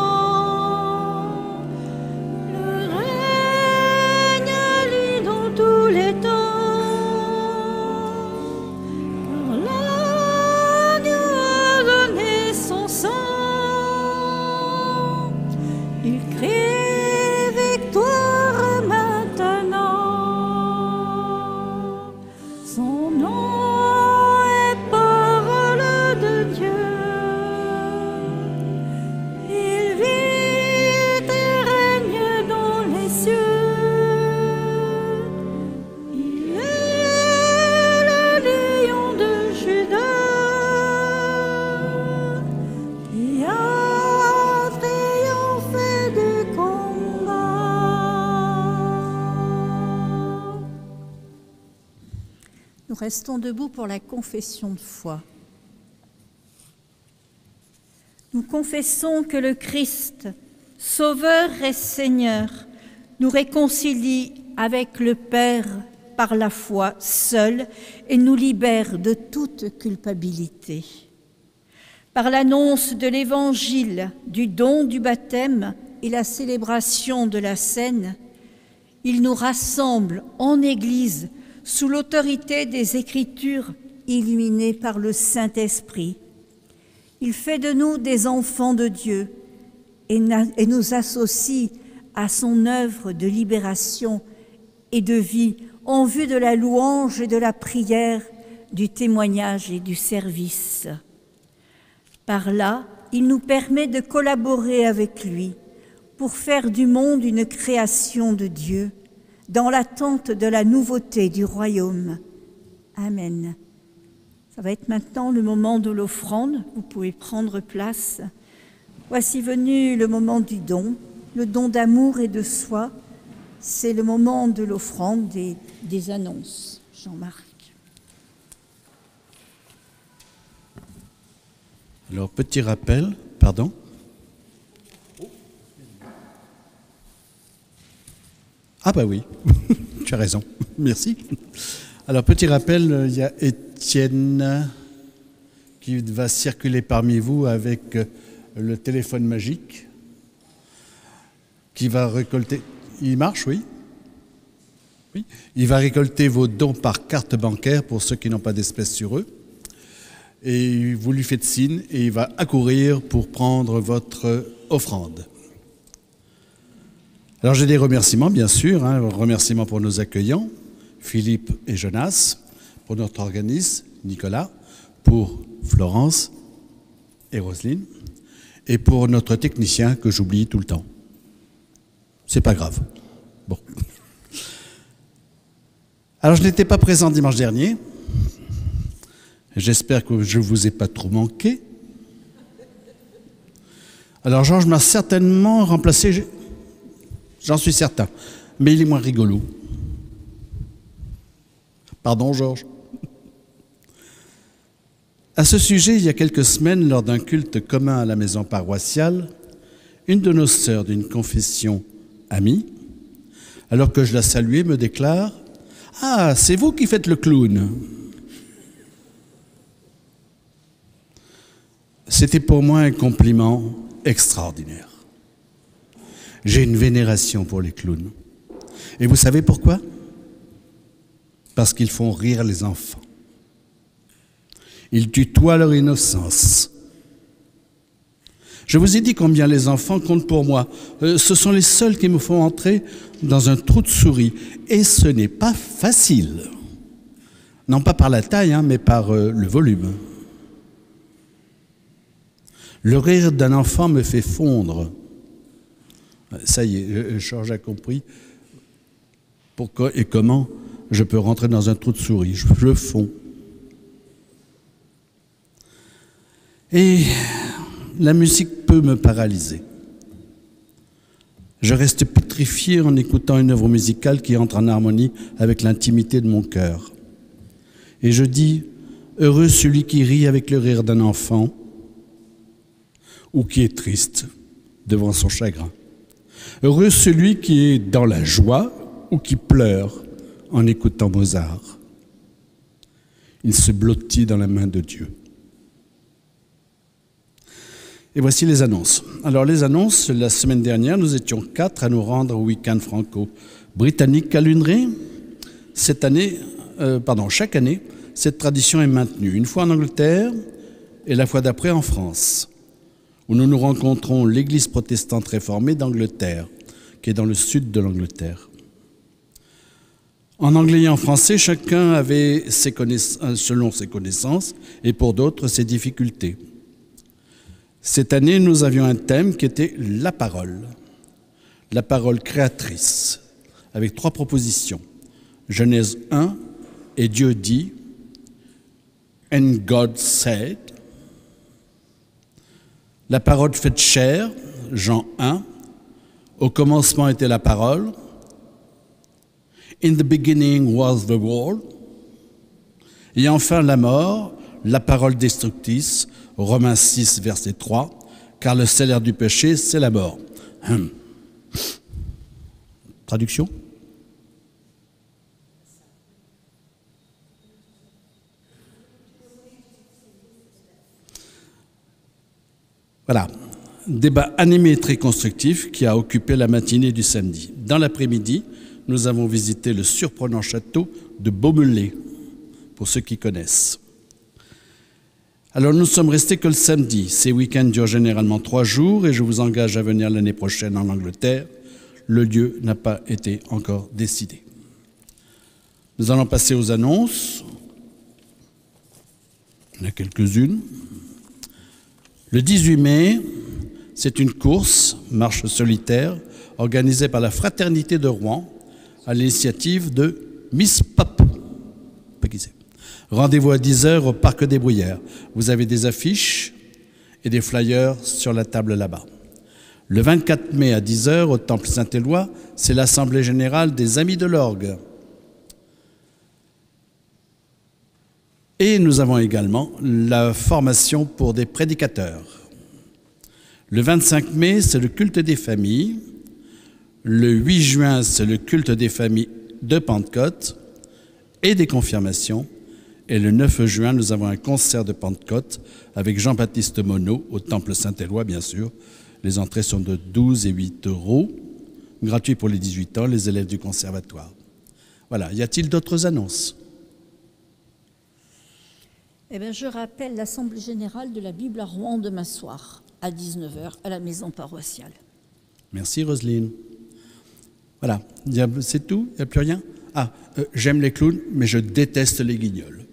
Restons debout pour la confession de foi. Nous confessons que le Christ, Sauveur et Seigneur, nous réconcilie avec le Père par la foi seule et nous libère de toute culpabilité. Par l'annonce de l'Évangile, du don du baptême et la célébration de la Seine, il nous rassemble en Église sous l'autorité des Écritures illuminées par le Saint-Esprit. Il fait de nous des enfants de Dieu et nous associe à son œuvre de libération et de vie en vue de la louange et de la prière, du témoignage et du service. Par là, il nous permet de collaborer avec lui pour faire du monde une création de Dieu, dans l'attente de la nouveauté du royaume. Amen. Ça va être maintenant le moment de l'offrande. Vous pouvez prendre place. Voici venu le moment du don, le don d'amour et de soi. C'est le moment de l'offrande et des annonces. Jean-Marc. Alors, petit rappel, pardon. Ah bah oui, tu as raison, merci. Alors, petit rappel, il y a Étienne qui va circuler parmi vous avec le téléphone magique, qui va récolter... Il marche, oui? Oui. Il va récolter vos dons par carte bancaire pour ceux qui n'ont pas d'espèces sur eux. Et vous lui faites signe et il va accourir pour prendre votre offrande. Alors j'ai des remerciements, bien sûr, remerciements pour nos accueillants, Philippe et Jonas, pour notre organisme, Nicolas, pour Florence et Roselyne, et pour notre technicien que j'oublie tout le temps. C'est pas grave. Bon. Alors je n'étais pas présent dimanche dernier. J'espère que je ne vous ai pas trop manqué. Alors Georges m'a certainement remplacé... J'en suis certain, mais il est moins rigolo. Pardon, Georges. À ce sujet, il y a quelques semaines, lors d'un culte commun à la maison paroissiale, une de nos sœurs d'une confession amie, alors que je la saluais, me déclare « Ah, c'est vous qui faites le clown !» C'était pour moi un compliment extraordinaire. J'ai une vénération pour les clowns. Et vous savez pourquoi? Parce qu'ils font rire les enfants. Ils tutoient leur innocence. Je vous ai dit combien les enfants comptent pour moi. Ce sont les seuls qui me font entrer dans un trou de souris. Et ce n'est pas facile. Non pas par la taille, mais par le volume. Le rire d'un enfant me fait fondre. Ça y est, Georges a compris pourquoi et comment je peux rentrer dans un trou de souris. Je fonds. Et la musique peut me paralyser. Je reste pétrifié en écoutant une œuvre musicale qui entre en harmonie avec l'intimité de mon cœur. Et je dis, heureux celui qui rit avec le rire d'un enfant ou qui est triste devant son chagrin. Heureux celui qui est dans la joie ou qui pleure en écoutant Mozart. Il se blottit dans la main de Dieu. Et voici les annonces. Alors les annonces, la semaine dernière, nous étions 4 à nous rendre au week-end franco-britannique à Lunray. Chaque année, cette tradition est maintenue. Une fois en Angleterre et la fois d'après en France, où nous nous rencontrons l'église protestante réformée d'Angleterre, qui est dans le sud de l'Angleterre. En anglais et en français, chacun avait selon ses connaissances et pour d'autres ses difficultés. Cette année, nous avions un thème qui était la parole créatrice, avec 3 propositions. Genèse 1, et Dieu dit, and God said. La parole faite chair, Jean 1, au commencement était la parole. In the beginning was the word. Et enfin la mort, la parole destructrice, Romains 6, verset 3, car le salaire du péché, c'est la mort. Traduction ? Voilà, débat animé et très constructif qui a occupé la matinée du samedi. Dans l'après-midi, nous avons visité le surprenant château de Beaumelais, pour ceux qui connaissent. Alors nous sommes restés que le samedi. Ces week-ends durent généralement 3 jours et je vous engage à venir l'année prochaine en Angleterre. Le lieu n'a pas été encore décidé. Nous allons passer aux annonces. Il y en a quelques-unes. Le 18 mai, c'est une course, marche solitaire, organisée par la Fraternité de Rouen à l'initiative de Miss Pop. Pas qui c'est. Rendez-vous à 10h au Parc des Bruyères. Vous avez des affiches et des flyers sur la table là-bas. Le 24 mai à 10h au Temple Saint-Éloi, c'est l'Assemblée générale des Amis de l'Orgue. Et nous avons également la formation pour des prédicateurs. Le 25 mai, c'est le culte des familles. Le 8 juin, c'est le culte des familles de Pentecôte et des confirmations. Et le 9 juin, nous avons un concert de Pentecôte avec Jean-Baptiste Monod au Temple Saint-Éloi, bien sûr. Les entrées sont de 12 et 8 €, gratuit pour les 18 ans, les élèves du conservatoire. Voilà, y a-t-il d'autres annonces ? Eh bien, je rappelle l'Assemblée générale de la Bible à Rouen demain soir, à 19h, à la maison paroissiale. Merci Roselyne. Voilà, c'est tout ? Il n'y a plus rien ? J'aime les clowns, mais je déteste les guignols.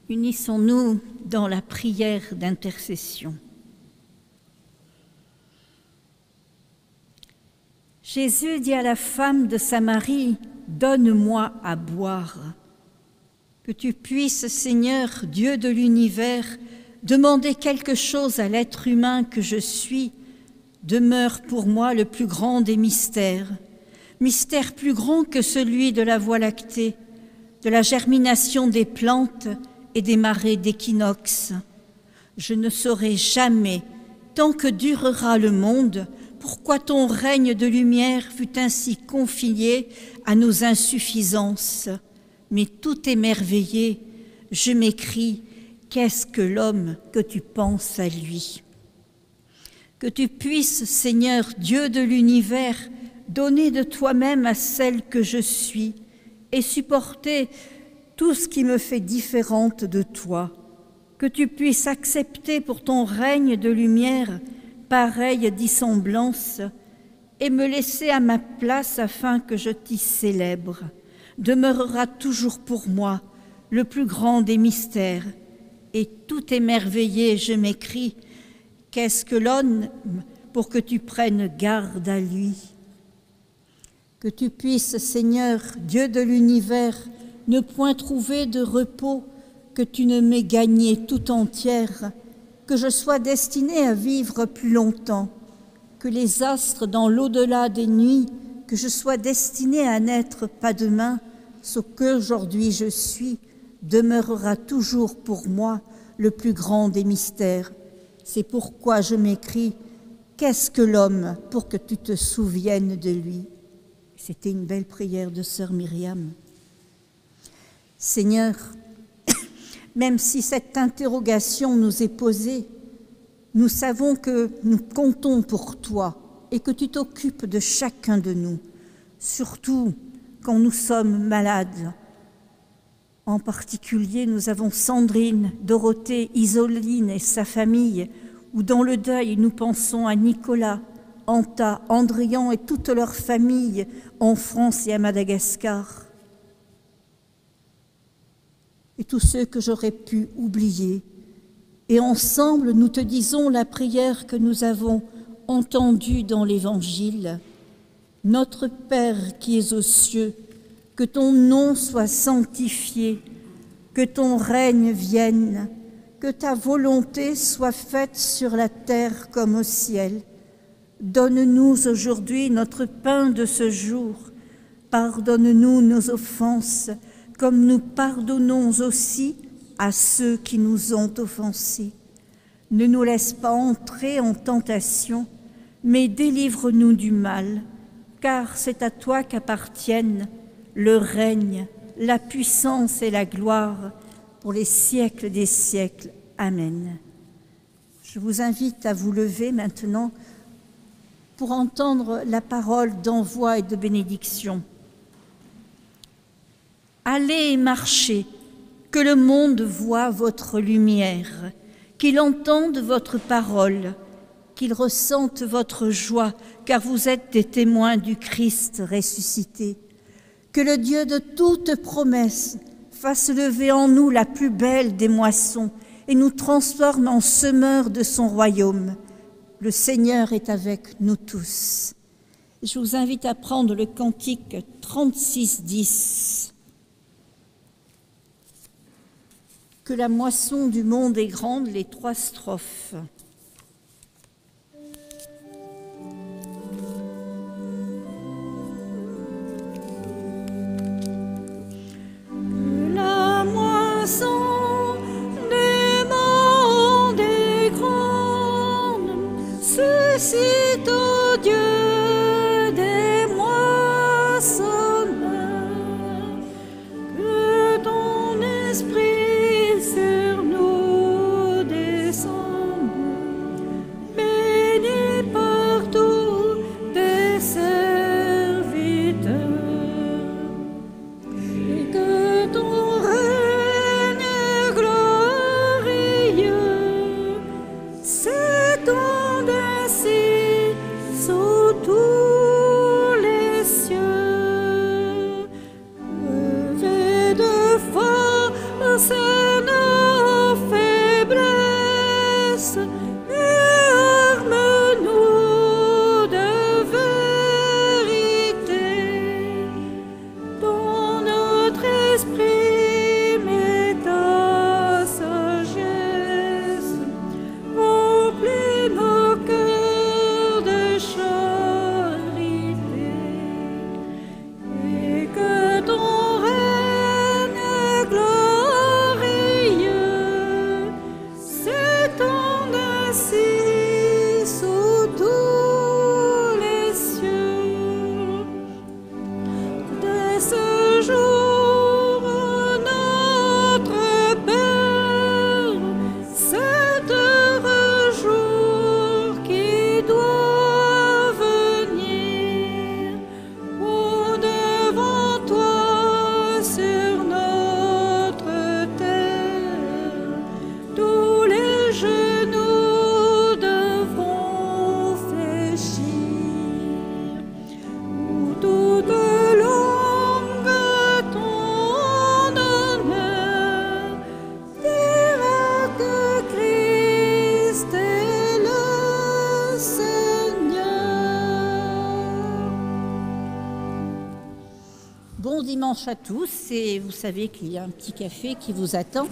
Unissons-nous dans la prière d'intercession. Jésus dit à la femme de Samarie, « Donne-moi à boire. » Que tu puisses, Seigneur, Dieu de l'univers, demander quelque chose à l'être humain que je suis, demeure pour moi le plus grand des mystères, mystère plus grand que celui de la Voie lactée, de la germination des plantes et des marées d'équinoxe. Je ne saurai jamais, tant que durera le monde, pourquoi ton règne de lumière fut ainsi confié à nos insuffisances. Mais tout émerveillé, je m'écrie, qu'est-ce que l'homme que tu penses à lui ? Que tu puisses, Seigneur, Dieu de l'univers, donner de toi-même à celle que je suis et supporter tout ce qui me fait différente de toi, que tu puisses accepter pour ton règne de lumière pareille dissemblance et me laisser à ma place afin que je t'y célèbre. Demeurera toujours pour moi le plus grand des mystères, et tout émerveillé je m'écrie, qu'est-ce que l'homme pour que tu prennes garde à lui? Que tu puisses, Seigneur, Dieu de l'univers, ne point trouver de repos, que tu ne m'aies gagnée tout entière, que je sois destinée à vivre plus longtemps, que les astres dans l'au-delà des nuits, que je sois destinée à n'être pas demain, ce qu'aujourd'hui je suis, demeurera toujours pour moi le plus grand des mystères. C'est pourquoi je m'écris, qu'est-ce que l'homme pour que tu te souviennes de lui? C'était une belle prière de sœur Myriam. Seigneur, même si cette interrogation nous est posée, nous savons que nous comptons pour toi et que tu t'occupes de chacun de nous, surtout quand nous sommes malades. En particulier, nous avons Sandrine, Dorothée, Isoline et sa famille, ou dans le deuil, nous pensons à Nicolas, Anta, Andrian et toute leur famille en France et à Madagascar. Et tous ceux que j'aurais pu oublier. Et ensemble, nous te disons la prière que nous avons entendue dans l'Évangile. Notre Père qui es aux cieux, que ton nom soit sanctifié, que ton règne vienne, que ta volonté soit faite sur la terre comme au ciel. Donne-nous aujourd'hui notre pain de ce jour. Pardonne-nous nos offenses, comme nous pardonnons aussi à ceux qui nous ont offensés. Ne nous laisse pas entrer en tentation, mais délivre-nous du mal, car c'est à toi qu'appartiennent le règne, la puissance et la gloire pour les siècles des siècles. Amen. Je vous invite à vous lever maintenant pour entendre la parole d'envoi et de bénédiction. Allez et marchez, que le monde voie votre lumière, qu'il entende votre parole, qu'il ressente votre joie, car vous êtes des témoins du Christ ressuscité. Que le Dieu de toute promesse fasse lever en nous la plus belle des moissons et nous transforme en semeurs de son royaume. Le Seigneur est avec nous tous. Je vous invite à prendre le cantique 36-10. Que la moisson du monde est grande, les 3 strophes. Que la moisson du monde est grande, suscite au Dieu des moissonneurs, que ton esprit sur nous descende, Bon dimanche à tous et vous savez qu'il y a un petit café qui vous attend.